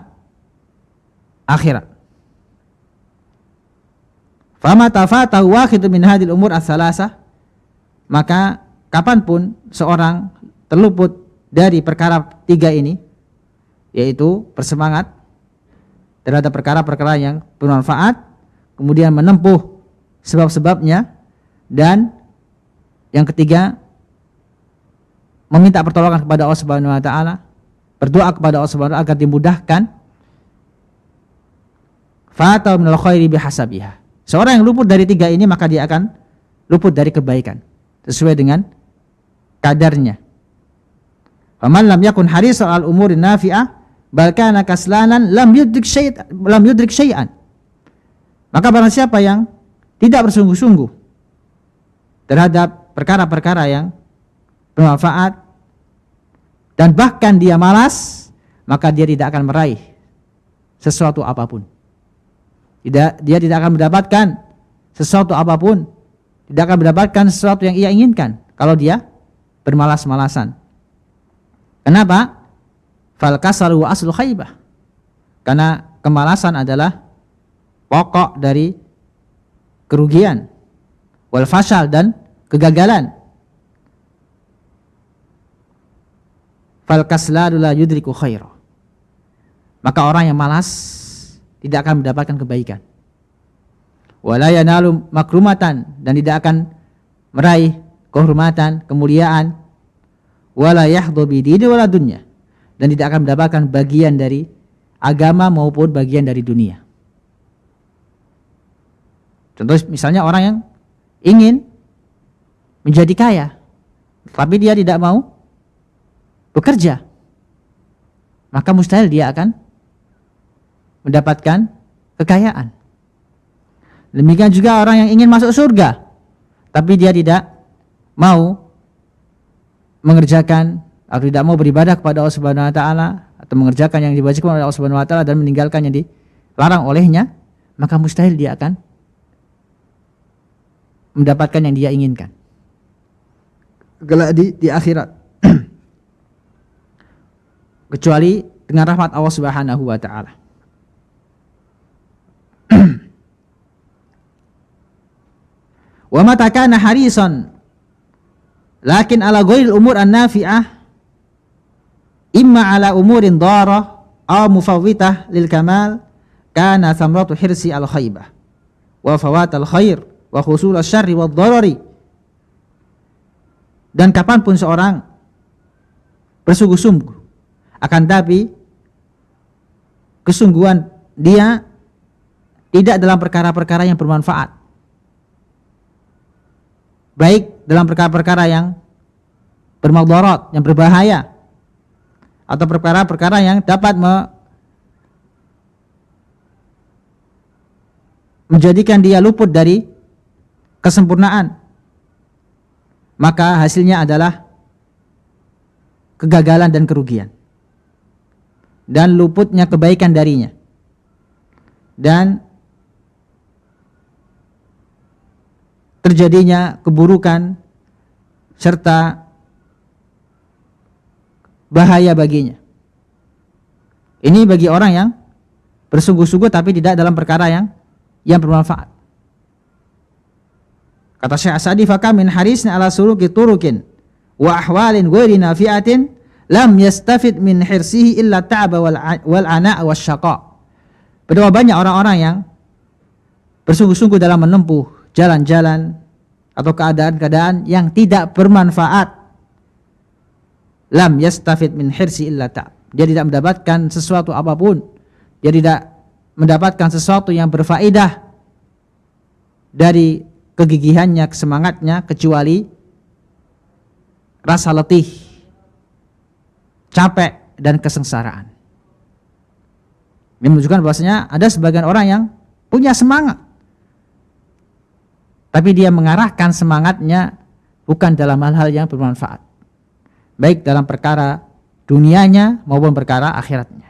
akhirat. Fama tafatahu wahidun min hadhil umur as-salasah, maka kapanpun seorang terluput dari perkara tiga ini, yaitu bersemangat terhadap perkara-perkara yang bermanfaat, kemudian menempuh sebab-sebabnya, dan yang ketiga meminta pertolongan kepada Allah Subhanahu wa taala, berdoa kepada Allah Subhanahu wa taala agar dimudahkan, fata minal khairi bihasabiha. Seorang yang luput dari tiga ini maka dia akan luput dari kebaikan sesuai dengan kadarnya. Faman lam yakun harisan al umurin nafi'ah bal kana kaslanan lam yudrik syai'an. Maka barang siapa yang tidak bersungguh-sungguh terhadap perkara-perkara yang bermanfaat dan bahkan dia malas, maka dia tidak akan meraih sesuatu apapun. Dia tidak akan mendapatkan sesuatu apapun, tidak akan mendapatkan sesuatu yang ia inginkan kalau dia bermalas-malasan. Kenapa? Fal kasalu wa aslu khaybah. Karena kemalasan adalah pokok dari kerugian, wal fashal, dan kegagalan. Fal kasladu la yudriku khaira. Maka orang yang malas tidak akan mendapatkan kebaikan. Wala yanalu makrumatan, dan tidak akan meraih kehormatan, kemuliaan. Wala yahdhu bidini wala dunya, dan tidak akan mendapatkan bagian dari agama maupun bagian dari dunia. Contoh misalnya orang yang ingin menjadi kaya, tapi dia tidak mau bekerja, maka mustahil dia akan mendapatkan kekayaan. Demikian juga orang yang ingin masuk surga, tapi dia tidak mau mengerjakan atau tidak mau beribadah kepada Allah Subhanahu wa taala, atau mengerjakan yang diwajibkan oleh Allah Subhanahu wa taala dan meninggalkan yang dilarang olehnya, maka mustahil dia akan mendapatkan yang dia inginkan kelak di akhirat. Kecuali dengan rahmat Allah Subhanahu wa taala. Wa mata kana harisan lakin ala ghairil umur an-nafi'ah imma ala umurin darah aw mufawwitah lil kamal kana thamratu hirsi al khaybah wa fawat al khair wa husul asy-syarri wad darari. Dan kapanpun seorang bersungguh-sungguh, akan tapi kesungguhan dia tidak dalam perkara-perkara yang bermanfaat, baik dalam perkara-perkara yang bermadarat, yang berbahaya, atau perkara-perkara yang dapat menjadikan dia luput dari kesempurnaan, maka hasilnya adalah kegagalan dan kerugian, dan luputnya kebaikan darinya, dan terjadinya keburukan serta bahaya baginya. Ini bagi orang yang bersungguh-sungguh tapi tidak dalam perkara yang bermanfaat. Kata Syekh As-Sa'di, "Faka min harisna ala suluki turukin wa ahwalin ghairi nafi'atin lam yastafid min hirsihi illa ta'aba wal ana' wasyaqa." Betapa banyak orang-orang yang bersungguh-sungguh dalam menempuh jalan-jalan atau keadaan-keadaan yang tidak bermanfaat. Lam yastafid min hirsi illa ta'ab. Dia tidak mendapatkan sesuatu apapun. Dia tidak mendapatkan sesuatu yang berfaedah dari kegigihannya, semangatnya, kecuali rasa letih, capek, dan kesengsaraan. Ini menunjukkan bahwasanya ada sebagian orang yang punya semangat, tapi dia mengarahkan semangatnya bukan dalam hal-hal yang bermanfaat, baik dalam perkara dunianya maupun perkara akhiratnya.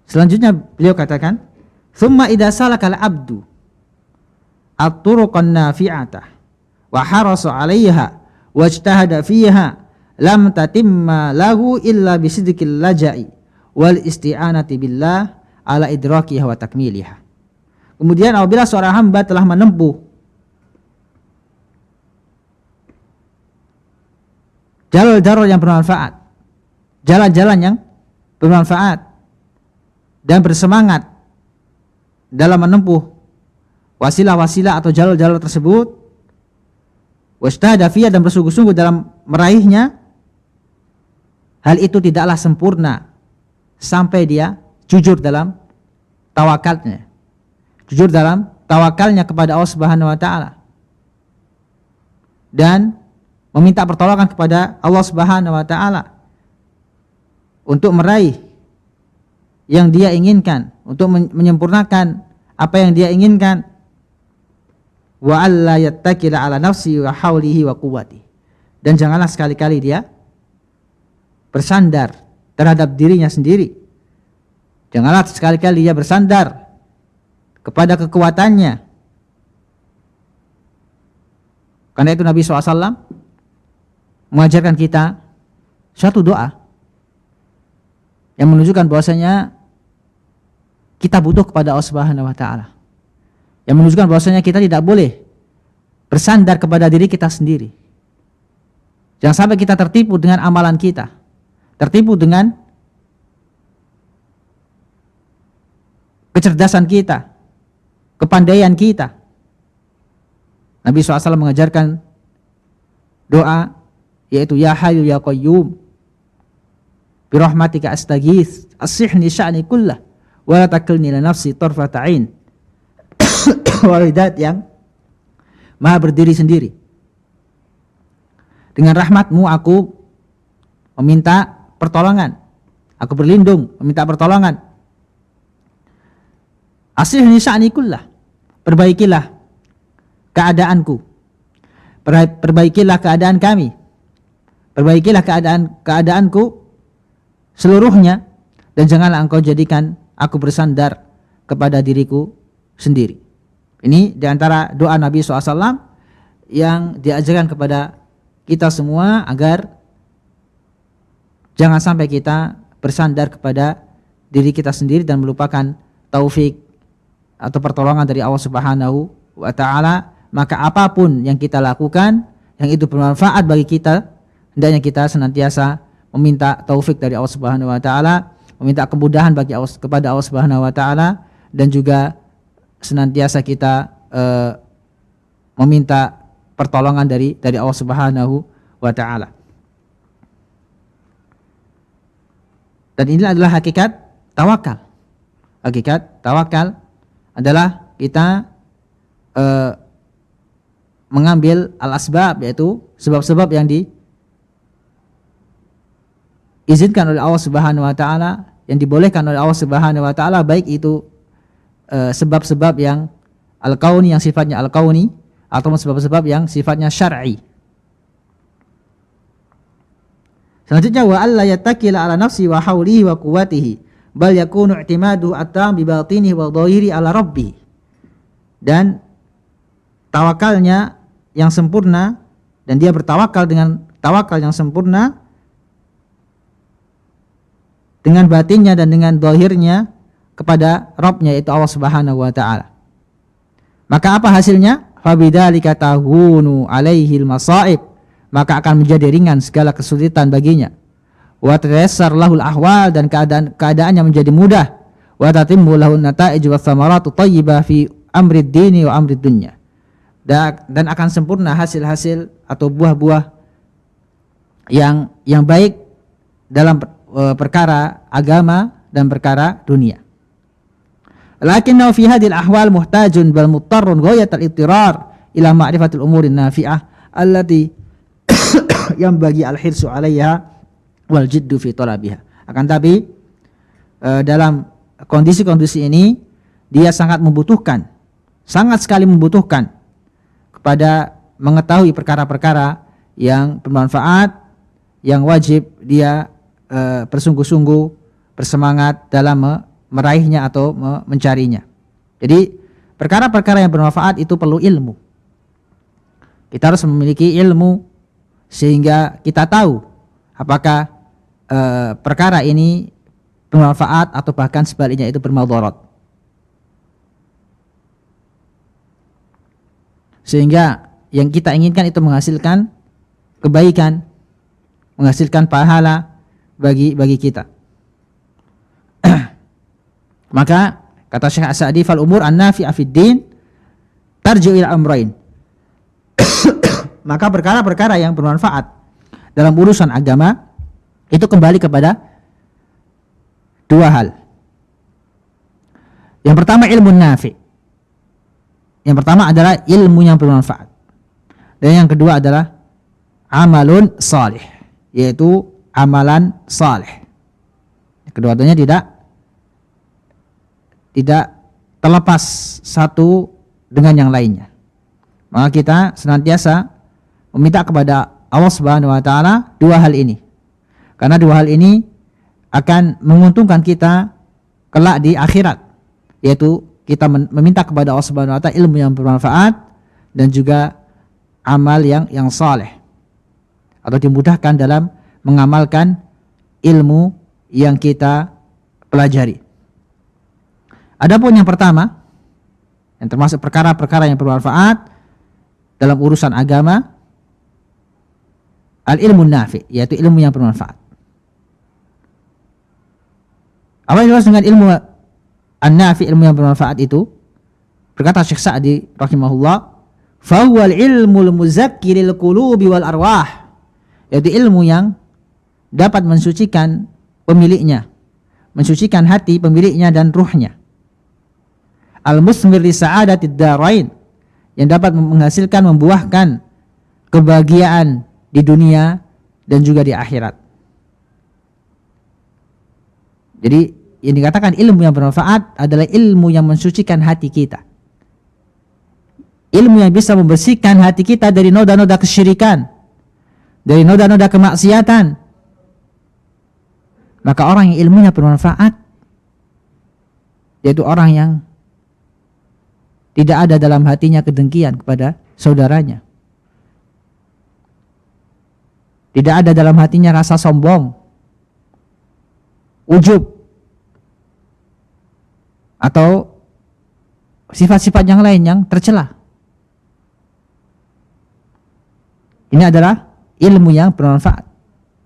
Selanjutnya beliau katakan, "Tsumma idza salakal abdu at-turuqan nafi'atah wa harasa 'alaiha wajtahada fiha lam tatimma lahu illa bisidqil laja'i wal isti'anati billah ala idrakiha wa takmiliha." Kemudian apabila seorang hamba telah menempuh jalur-jalur yang bermanfaat, jalan-jalan yang bermanfaat, dan bersemangat dalam menempuh wasilah-wasilah atau jalur-jalur tersebut, wastahada fiyah, dan bersungguh-sungguh dalam meraihnya, hal itu tidaklah sempurna sampai dia jujur dalam tawakalnya, jujur dalam tawakalnya kepada Allah Subhanahu wa taala, dan meminta pertolongan kepada Allah Subhanahu wa taala untuk meraih yang dia inginkan, untuk menyempurnakan apa yang dia inginkan. Wa alla yattakila ala nafsi wa haulihi wa quwwati, dan janganlah sekali-kali dia bersandar terhadap dirinya sendiri. Janganlah sekali-kali dia bersandar kepada kekuatannya. Karena itu Nabi SAW mengajarkan kita suatu doa yang menunjukkan bahwasanya kita butuh kepada Allah Subhanahu wa taala, yang menunjukkan bahwasanya kita tidak boleh bersandar kepada diri kita sendiri. Jangan sampai kita tertipu dengan amalan kita, tertipu dengan kecerdasan kita, kepandaian kita. Nabi SAW mengajarkan doa, yaitu ya hayyu ya qayyum birahmatika astaghits aslihni sya'ni kullah wa la takilni li nafsi tarfata ain. Walidat yang maha berdiri sendiri. Dengan rahmatmu aku meminta pertolongan, aku berlindung meminta pertolongan. Aslihni sya'ni kullah, perbaikilah keadaanku, perbaikilah keadaan kami, perbaikilah keadaanku seluruhnya, dan janganlah engkau jadikan aku bersandar kepada diriku sendiri. Ini diantara doa Nabi SAW yang diajarkan kepada kita semua agar jangan sampai kita bersandar kepada diri kita sendiri dan melupakan taufik atau pertolongan dari Allah Subhanahu wa taala. Maka apapun yang kita lakukan yang itu bermanfaat bagi kita, hendaknya kita senantiasa meminta taufik dari Allah Subhanahu wa taala, meminta kemudahan bagi Allah, kepada Allah Subhanahu wa taala, dan juga senantiasa kita meminta pertolongan dari Allah Subhanahu wa taala. Dan ini adalah hakikat tawakal. Hakikat tawakal adalah kita mengambil al-asbab, yaitu sebab-sebab yang diizinkan oleh Allah Subhanahu wa taala, yang dibolehkan oleh Allah Subhanahu wa taala, baik itu sebab-sebab yang al-kauni, yang sifatnya al-kauni, atau sebab-sebab yang sifatnya syar'i. Selanjutnya, wa alla yattakila ala nafsi wa haulihi wa quwwatihi bal yakunu i'timadu at-tam bi batinihi wa dhahiri ala rabbih. Dan tawakalnya yang sempurna, dan dia bertawakal dengan tawakal yang sempurna dengan batinnya dan dengan zahirnya kepada Rabbnya, yaitu Allah Subhanahu wa taala. Maka apa hasilnya? Fabidzalika tahunu alaihil masaib, maka akan menjadi ringan segala kesulitan baginya. Wa tayassar lahul ahwal, dan keadaannya menjadi mudah. Wa tatimmu lahun nata'ij wa thamaratu thayyibah fi amrid dini wa amrid dunya. Dan akan sempurna hasil-hasil atau buah-buah yang baik dalam perkara agama dan perkara dunia. Lakinnahu fi hadhil ahwal muhtajun bal muttarrun ghayatal ittirar ila ma'rifatil umurin nafi'ah allati yanbaghi al-hirsu 'alaiha wal jiddu fi talabiha. Akan tapi dalam kondisi-kondisi ini dia sangat sekali membutuhkan kepada mengetahui perkara-perkara yang bermanfaat, yang wajib dia bersungguh-sungguh bersemangat dalam meraihnya atau mencarinya. Jadi perkara-perkara yang bermanfaat itu perlu ilmu. Kita harus memiliki ilmu sehingga kita tahu apakah perkara ini bermanfaat atau bahkan sebaliknya itu bermadarat. Sehingga yang kita inginkan itu menghasilkan kebaikan, menghasilkan pahala bagi kita. Maka kata Syekh As-Sa'di, fal umur an-nafi'ah fid din tarji'u ila amrayn. Maka perkara-perkara yang bermanfaat dalam urusan agama itu kembali kepada dua hal. Yang pertama ilmu nafi'. Yang pertama adalah ilmu yang bermanfaat. Dan yang kedua adalah amalun salih, yaitu amalan salih. Kedua-duanya tidak terlepas satu dengan yang lainnya. Maka kita senantiasa meminta kepada Allah Subhanahu wa taala dua hal ini. Karena dua hal ini akan menguntungkan kita kelak di akhirat, yaitu kita meminta kepada Allah Subhanahu wa taala ilmu yang bermanfaat dan juga amal yang saleh, atau dimudahkan dalam mengamalkan ilmu yang kita pelajari. Adapun yang pertama, yang termasuk perkara-perkara yang bermanfaat dalam urusan agama, al-ilmu nafi', yaitu ilmu yang bermanfaat. Apa yang dimaksud dengan ilmu an-nafi', ilmu yang bermanfaat itu? Berkata Syekh Sa'di rahimahullah, "Fahuwal ilmul muzakkiril qulubi wal arwah." Yaitu ilmu yang dapat mensucikan pemiliknya, mensucikan hati pemiliknya dan ruhnya. Al-musmir li sa'adatid darain, yang dapat menghasilkan, membuahkan kebahagiaan di dunia dan juga di akhirat. Jadi yang dikatakan ilmu yang bermanfaat adalah ilmu yang mensucikan hati kita. Ilmu yang bisa membersihkan hati kita dari noda-noda kesyirikan, dari noda-noda kemaksiatan. Maka orang yang ilmunya bermanfaat, yaitu orang yang tidak ada dalam hatinya kedengkian kepada saudaranya, tidak ada dalam hatinya rasa sombong, ujub, atau sifat-sifat yang lain yang tercela. Ini adalah ilmu yang bermanfaat,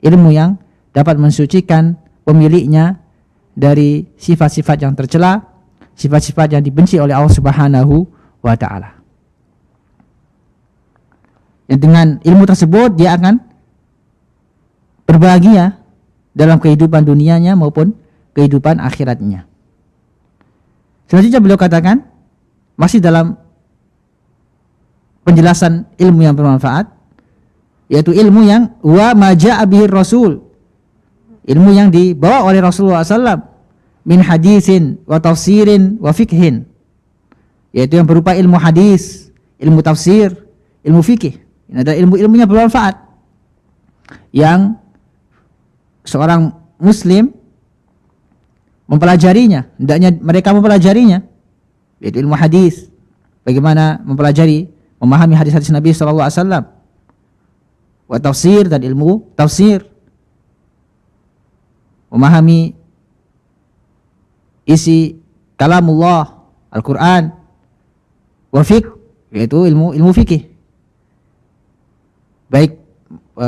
ilmu yang dapat mensucikan pemiliknya dari sifat-sifat yang tercela, sifat-sifat yang dibenci oleh Allah Subhanahu wa taala. Yang dengan ilmu tersebut dia akan berbahagia dalam kehidupan dunianya maupun kehidupan akhiratnya. Selanjutnya beliau katakan, masih dalam penjelasan ilmu yang bermanfaat, yaitu ilmu yang wa maja'a bihi rasul, ilmu yang dibawa oleh Rasulullah SAW, min hadisin wa tafsirin wa fikhin, yaitu yang berupa ilmu hadis, ilmu tafsir, ilmu fikih. Ini adalah ilmu-ilmunya bermanfaat yang seorang muslim mempelajarinya, hendaknya mereka mempelajarinya, yaitu ilmu hadis, bagaimana mempelajari, memahami hadis-hadis Nabi SAW, wa tafsir, dan ilmu tafsir, memahami isi kalamullah Al-Quran, wa fiqh, yaitu ilmu fikih, baik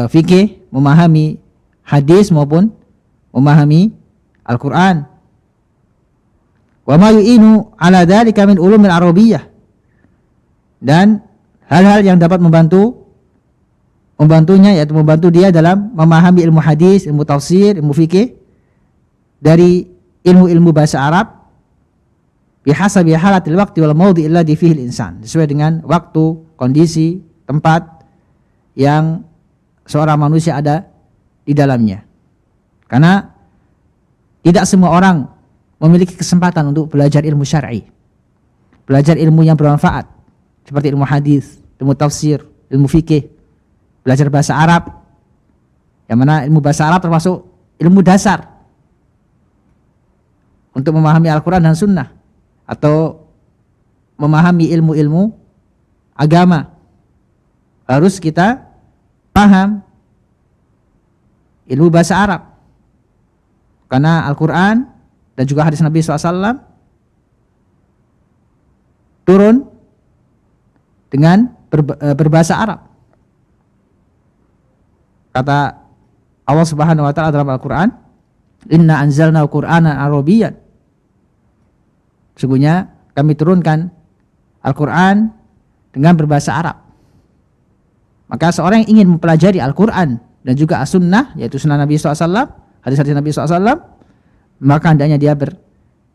fikih memahami hadis maupun memahami Al-Quran. Wa ma yu'inu ala dzalika min ulumil arabiyyah, dan hal-hal yang dapat membantunya, yaitu membantu dia dalam memahami ilmu hadis, ilmu tafsir, ilmu fikih dari ilmu-ilmu bahasa Arab bihasabi halatil waqti wal maudhi alladhi fihi al-insan, sesuai dengan waktu, kondisi, tempat yang seorang manusia ada di dalamnya. Karena tidak semua orang memiliki kesempatan untuk belajar ilmu syar'i, belajar ilmu yang bermanfaat seperti ilmu hadis, ilmu tafsir, ilmu fikih, belajar bahasa Arab, yang mana ilmu bahasa Arab termasuk ilmu dasar untuk memahami Al-Quran dan Sunnah, atau memahami ilmu-ilmu agama. Harus kita paham ilmu bahasa Arab, karena Al-Quran dan juga hadis Nabi SAW turun dengan berbahasa Arab. Kata Allah Subhanahu wa taala dalam Al-Qur'an, "Inna anzalna Qur'anan Arabiyyan." Sesungguhnya kami turunkan Al-Qur'an dengan berbahasa Arab. Maka seorang yang ingin mempelajari Al-Qur'an dan juga As-Sunnah, yaitu sunnah Nabi SAW, hadis-hadis Nabi SAW, maka hendaknya dia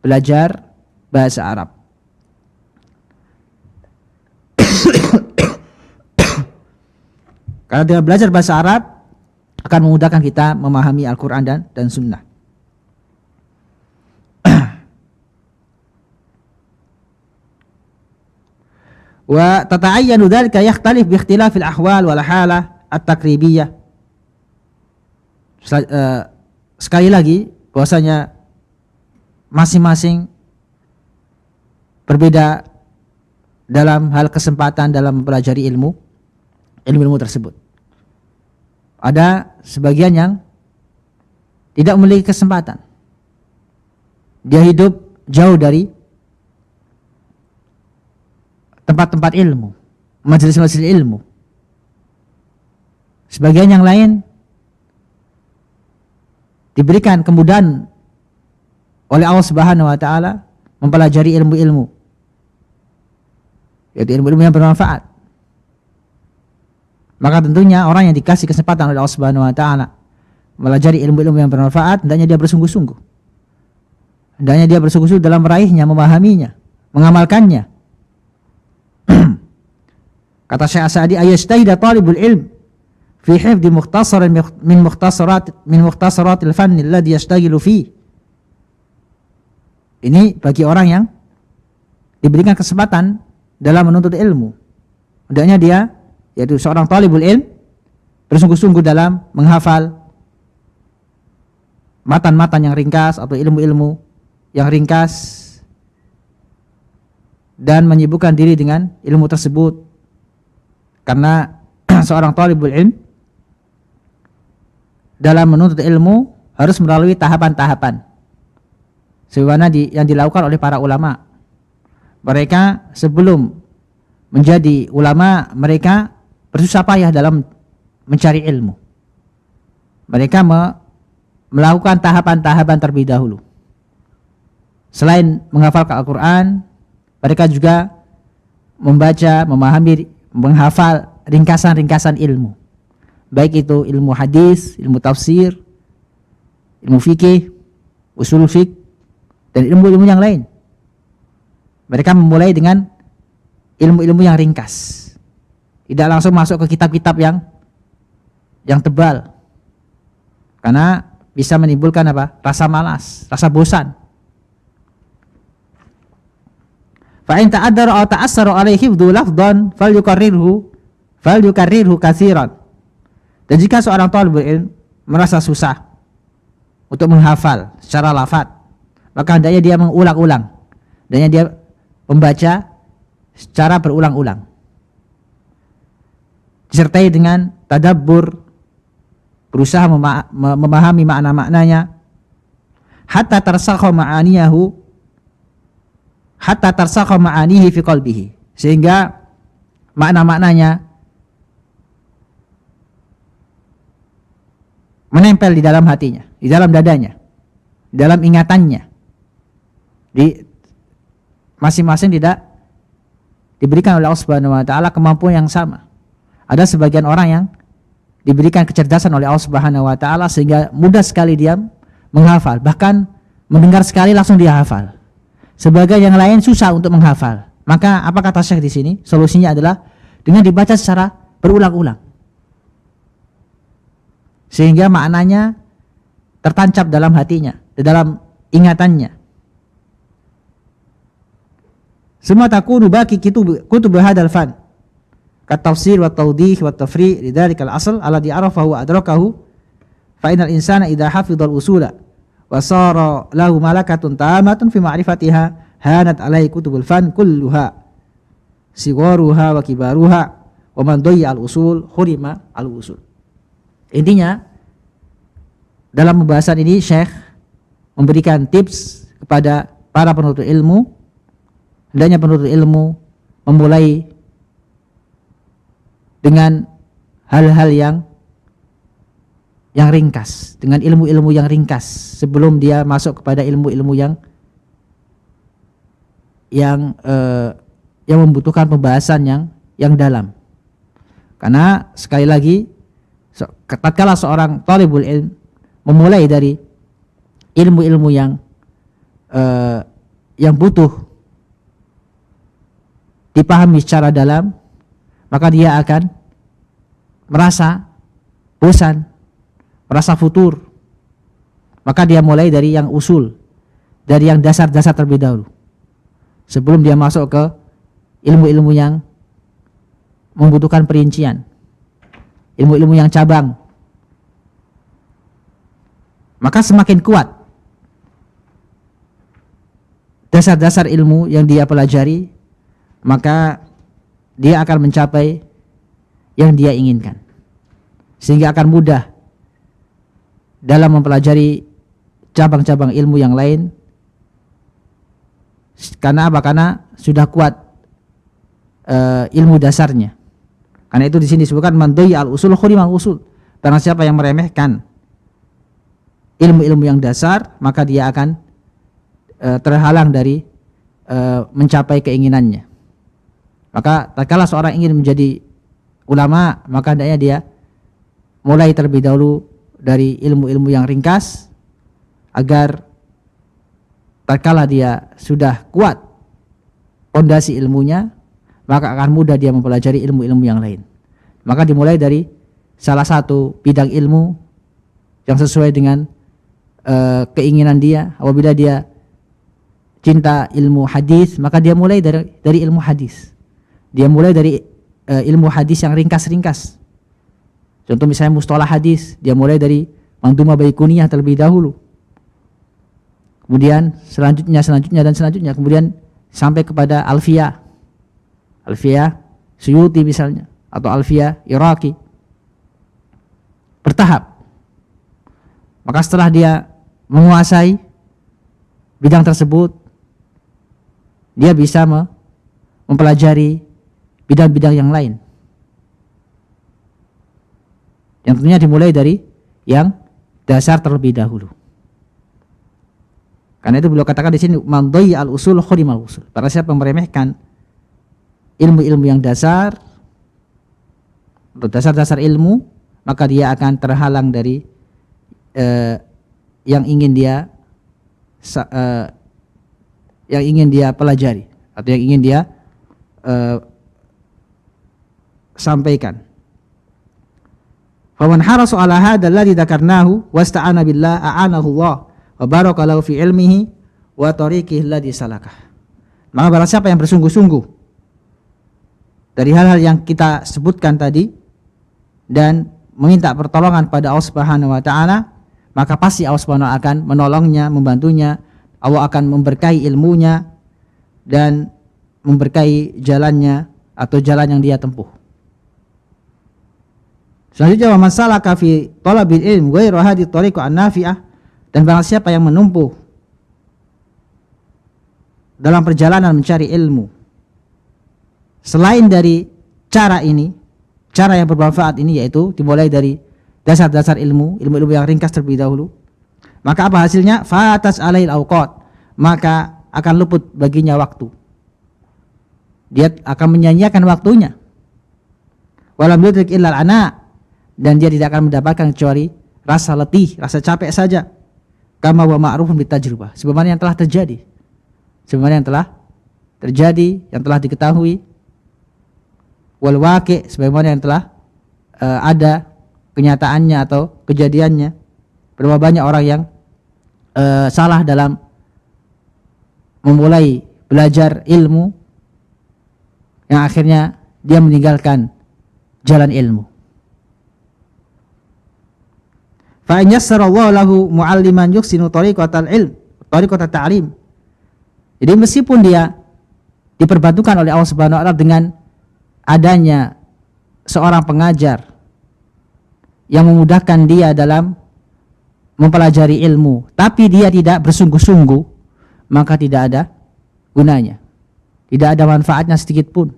belajar bahasa Arab. Karena dengan belajar bahasa Arab akan memudahkan kita memahami Al-Quran dan Sunnah. Wa tata'ayyanu dzalika yakhtalif bi ikhtilafil ahwal wal halah at-taqribiyah. Sekali lagi bahwasanya masing-masing berbeda dalam hal kesempatan dalam mempelajari ilmu tersebut. Ada sebagian yang tidak memiliki kesempatan. Dia hidup jauh dari tempat-tempat ilmu, majelis-majelis ilmu. Sebagian yang lain diberikan kemudahan oleh Allah Subhanahu wa taala mempelajari ilmu-ilmu, yaitu ilmu-ilmu yang bermanfaat. Maka tentunya orang yang dikasih kesempatan oleh Allah Subhanahu wa taala mempelajari ilmu-ilmu yang bermanfaat, hendaknya dia bersungguh-sungguh. Hendaknya dia bersungguh-sungguh dalam meraihnya, memahaminya, mengamalkannya. Kata Syekh As-Sa'di, ayastahida talibul ilm fi hifdhi mukhtasaran min mukhtasaratil fanni alladhi yashtaghilu fi. Ini bagi orang yang diberikan kesempatan dalam menuntut ilmu. Hendaknya dia, yaitu seorang talibul ilm, bersungguh-sungguh dalam menghafal matan-matan yang ringkas atau ilmu-ilmu yang ringkas, dan menyibukkan diri dengan ilmu tersebut. Karena seorang talibul ilm dalam menuntut ilmu harus melalui tahapan-tahapan sebagaimana yang dilakukan oleh para ulama. Mereka sebelum menjadi ulama, mereka bersusah payah dalam mencari ilmu. Mereka melakukan tahapan-tahapan terlebih dahulu. Selain menghafal Al-Quran, mereka juga membaca, memahami, menghafal ringkasan-ringkasan ilmu. Baik itu ilmu hadis, ilmu tafsir, ilmu fikih, usul fiqh, dan ilmu-ilmu yang lain. Mereka memulai dengan ilmu-ilmu yang ringkas. Tidak langsung masuk ke kitab-kitab yang tebal. Karena bisa menimbulkan apa? Rasa malas, rasa bosan. Fa in ta'addara aw ta'assara alaihi hifdhu lafdhan falyukarrirhu katsiran. Dan jika seorang talibul ilm merasa susah untuk menghafal secara lafaz, maka hendaknya dia mengulang-ulang. Hendaknya dia membaca secara berulang-ulang, disertai dengan tadabbur, berusaha memahami makna-maknanya, hatta tarsakha ma'anihi fi qalbihi, sehingga makna-maknanya menempel di dalam hatinya, di dalam dadanya, di dalam ingatannya. masing-masing tidak diberikan oleh Allah Subhanahu wa taala kemampuan yang sama. Ada sebagian orang yang diberikan kecerdasan oleh Allah Subhanahu wa taala sehingga mudah sekali dia menghafal, bahkan mendengar sekali langsung dia hafal. Sebagian yang lain susah untuk menghafal. Maka apa kata Syekh di sini? Solusinya adalah dengan dibaca secara berulang-ulang. Sehingga maknanya tertancap dalam hatinya, dalam ingatannya. Semua takunu baki kutub hadal fan. Kat-tafsir wa tawdih wa tafri' lidzalikal asl alladhi arafahu wa adrakahu fa innal insana idza hafidhal usula wa sara lahu malakatun tamatun fi ma'rifatiha hanat alaihi kutubul fan kulluha sigharuha wa kibaruha wa man dayya al usul hurima al usul. Intinya dalam pembahasan ini Syekh memberikan tips kepada para penuntut ilmu, hendaknya penuntut ilmu memulai dengan hal-hal yang ringkas, dengan ilmu-ilmu yang ringkas sebelum dia masuk kepada ilmu-ilmu yang membutuhkan pembahasan yang dalam. Karena sekali lagi tatkala seorang thalibul ilm memulai dari ilmu-ilmu yang butuh dipahami secara dalam, maka dia akan merasa bosan, merasa futur. Maka dia mulai dari yang usul, dari yang dasar-dasar terlebih dahulu, sebelum dia masuk ke ilmu-ilmu yang membutuhkan perincian, ilmu-ilmu yang cabang. Maka semakin kuat dasar-dasar ilmu yang dia pelajari, maka dia akan mencapai yang dia inginkan, sehingga akan mudah dalam mempelajari cabang-cabang ilmu yang lain. Karena apa? Karena sudah kuat ilmu dasarnya. Karena itu di sini disebutkan man dayya al usul khurimal usul. Barang siapa yang meremehkan ilmu-ilmu yang dasar, maka dia akan terhalang dari mencapai keinginannya. Maka tatkala seorang ingin menjadi ulama, maka hendaknya dia mulai terlebih dahulu dari ilmu-ilmu yang ringkas, agar tatkala dia sudah kuat pondasi ilmunya, maka akan mudah dia mempelajari ilmu-ilmu yang lain. Maka dimulai dari salah satu bidang ilmu yang sesuai dengan keinginan dia. Apabila dia cinta ilmu hadis, maka dia mulai dari ilmu hadis. Dia mulai dari ilmu hadis yang ringkas-ringkas. Contoh misalnya mustalah hadis, dia mulai dari Mandhumah Baiquniyah terlebih dahulu. Kemudian selanjutnya, kemudian sampai kepada Alfiyah Suyuti misalnya, atau Alfiyah Iraqi. Bertahap. Maka setelah dia menguasai bidang tersebut, dia bisa mempelajari bidang-bidang yang lain, yang tentunya dimulai dari yang dasar terlebih dahulu. Karena itu beliau katakan di sini man dayya al usul khurimal usul. Para siapa yang meremehkan ilmu-ilmu yang dasar, atau dasar-dasar ilmu, maka dia akan terhalang dari yang ingin dia pelajari, atau yang ingin dia sampaikan. Faman harasu ala hadzal ladzi dzakarnahu wasta'ana billah a'anahu Allah wa baraka lahu fi ilmihi wa tariqihi alladzi salakah. Maka barang siapa yang bersungguh-sungguh dari hal-hal yang kita sebutkan tadi dan meminta pertolongan pada Allah Subhanahu wa taala, maka pasti Allah Subhanahu wa taala akan menolongnya, membantunya. Allah akan memberkahi ilmunya dan memberkahi jalannya atau jalan yang dia tempuh. Selanjutnya, wa man salaka fi talabil ilm ghairu hadhihi tariqah an-nafi'ah, dan barang siapa yang menempuh dalam perjalanan mencari ilmu selain dari cara ini, cara yang bermanfaat ini, yaitu dimulai dari dasar-dasar ilmu yang ringkas terlebih dahulu, maka apa hasilnya? Fatas alail awqat, maka akan luput baginya waktu. dia akan menyanyiakan waktunya. Walam yudrik illal ana, dan dia tidak akan mendapatkan kecuali rasa letih, rasa capek saja. Kama wa ma'rufun bitajrubah, sebagaimana yang telah terjadi. Sebagaimana yang telah terjadi, yang telah diketahui. Wal waqi', sebagaimana yang telah ada kenyataannya atau kejadiannya. Berapa banyak orang yang salah dalam memulai belajar ilmu, yang akhirnya dia meninggalkan jalan ilmu. Fa in yassarallahu lahu mualliman yuhsinu tariqatal ilm, tariqatat ta'lim. Jadi meskipun dia diperbantukan oleh Allah Subhanahu wa taala dengan adanya seorang pengajar yang memudahkan dia dalam mempelajari ilmu, tapi dia tidak bersungguh-sungguh, maka tidak ada gunanya. Tidak ada manfaatnya sedikit pun.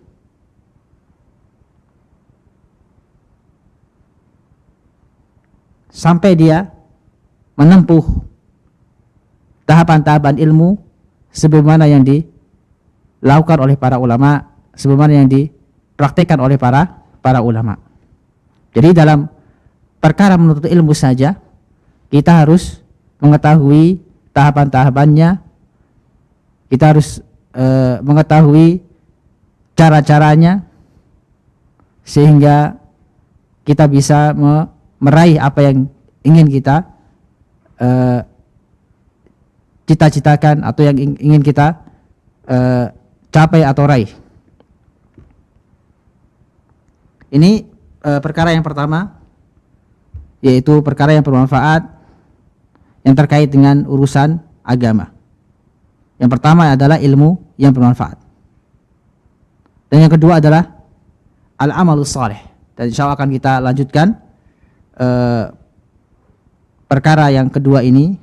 Sampai dia menempuh tahapan-tahapan ilmu sebagaimana yang dilakukan oleh para ulama, sebagaimana yang dipraktikkan oleh para ulama. Jadi dalam perkara menuntut ilmu saja kita harus mengetahui tahapan-tahapannya, kita harus mengetahui cara-caranya sehingga kita bisa meraih apa yang ingin kita cita-citakan atau yang ingin kita capai atau raih. Ini perkara yang pertama, yaitu perkara yang bermanfaat yang terkait dengan urusan agama. Yang pertama adalah ilmu yang bermanfaat. Dan yang kedua adalah al-amalus salih. Dan insya Allah akan kita lanjutkan perkara yang kedua ini,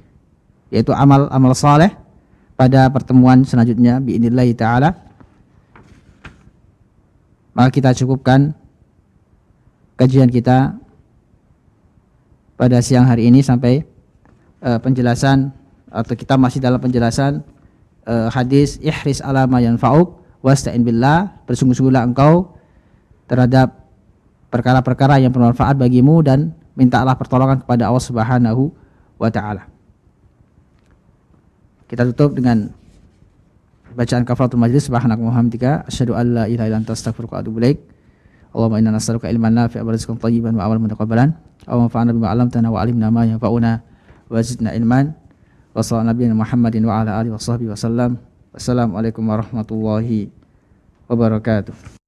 yaitu amal saleh, pada pertemuan selanjutnya biidznillah taala. Maka kita cukupkan kajian kita pada siang hari ini sampai penjelasan, atau kita masih dalam penjelasan hadis ihris ala ma yanfa'uk wasta'in billah, bersungguh-sungguhlah engkau terhadap perkara-perkara yang bermanfaat bagimu dan mintalah pertolongan kepada Allah Subhanahu wa taala. Kita tutup dengan bacaan kafaratul majlis. Subhanakallahumma wa bihamdika asyhadu an la ilaha illa anta astaghfiruka wa atubu ilaik. Allahumma inna nas'aluka ilman nafi'an wa rizqan thayyiban wa amalan mutaqabbalan. Allahumma fa'alna bima 'allamtana wa 'allimna ma yanfa'una wa zidna ilman. Wa sallallahu nabiyana Muhammadin wa ala alihi wa sahbihi wa sallam. Wassalamualaikum warahmatullahi wabarakatuh.